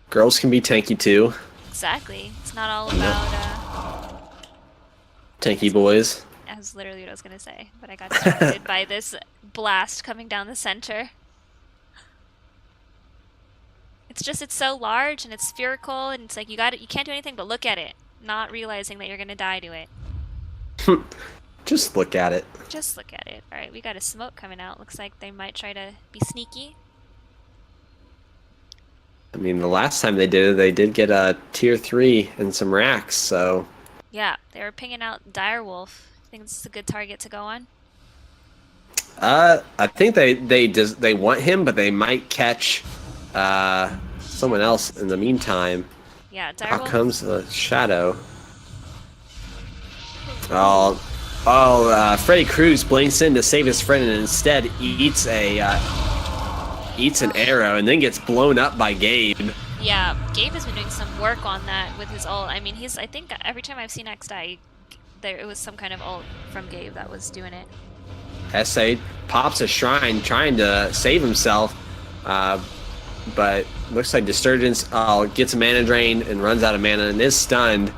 [SPEAKER 2] Girls can be tanky too.
[SPEAKER 1] Exactly. It's not all about
[SPEAKER 2] tanky boys.
[SPEAKER 1] That was literally what I was gonna say, but I got distracted by this blast coming down the center. It's so large and it's spherical, and it's like you can't do anything but look at it, not realizing that you're gonna die to it.
[SPEAKER 2] Just look at it.
[SPEAKER 1] Just look at it. Alright, we got a smoke coming out. Looks like they might try to be sneaky.
[SPEAKER 2] I mean, the last time they did it, they did get a tier 3 and some racks, so...
[SPEAKER 1] Yeah, they were pinging out Direwolf. I think this is a good target to go on.
[SPEAKER 2] I think they want him, but they might catch someone else in the meantime.
[SPEAKER 1] Yeah, Direwolf.
[SPEAKER 2] How comes the shadow? Freddy Kruegs blinks in to save his friend and instead eats an arrow and then gets blown up by Gabe.
[SPEAKER 1] Yeah, Gabe has been doing some work on that with his ult. I mean, I think every time I've seen X die, it was some kind of ult from Gabe that was doing it.
[SPEAKER 2] SA pops a shrine trying to save himself, but looks like Disturgence gets a mana drain and runs out of mana and is stunned.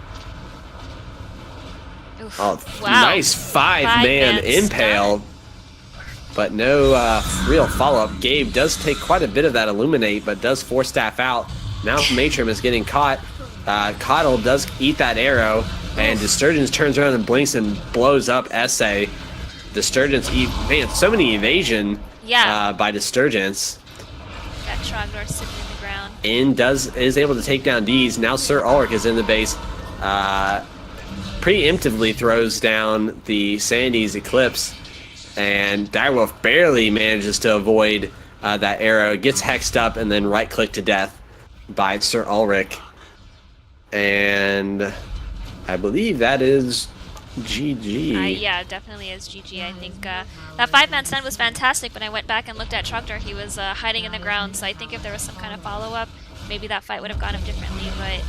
[SPEAKER 1] Oof.
[SPEAKER 2] Oh,
[SPEAKER 1] wow.
[SPEAKER 2] Nice five-man impale, but no real follow-up. Gabe does take quite a bit of that Illuminate, but does force staff out. Now Matrim is getting caught. Coddle does eat that arrow, and Disturgence turns around and blinks and blows up SA. Disturgence, man, so many evasion by Disturgence.
[SPEAKER 1] Got Trogdor sitting in the ground.
[SPEAKER 2] And is able to take down D's. Now Sir Ulrich is in the base. Preemptively throws down the Sandy's Eclipse, and Direwolf barely manages to avoid that arrow. Gets hexed up and then right-click to death by Sir Ulrich. And I believe that is GG.
[SPEAKER 1] Yeah, definitely is GG. I think that 5-man stun was fantastic. When I went back and looked at Trogdor, he was hiding in the ground, so I think if there was some kind of follow-up, maybe that fight would have gone up differently, but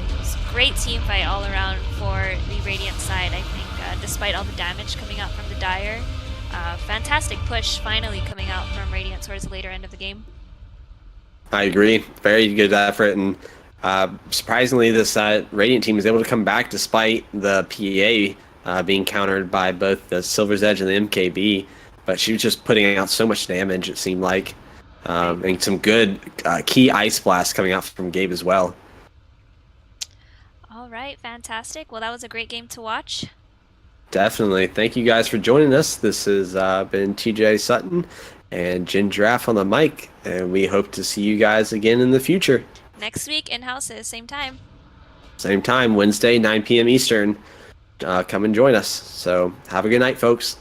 [SPEAKER 1] it was a great team fight all around for the Radiant side, I think, despite all the damage coming out from the Dire. Fantastic push finally coming out from Radiant towards the later end of the game.
[SPEAKER 2] I agree. Very good effort, and surprisingly, this Radiant team is able to come back despite the PA being countered by both the Silver's Edge and the MKB, but she was just putting out so much damage, it seemed like, and some good key Ice Blast coming out from Gabe as well.
[SPEAKER 1] All right, fantastic. Well, that was a great game to watch.
[SPEAKER 2] Definitely. Thank you guys for joining us. This has been TJ Sutton and Jen Giraffe on the mic, and we hope to see you guys again in the future.
[SPEAKER 1] Next week, in-houses, same time.
[SPEAKER 2] Same time, Wednesday, 9 p.m. Eastern. Come and join us. So have a good night, folks.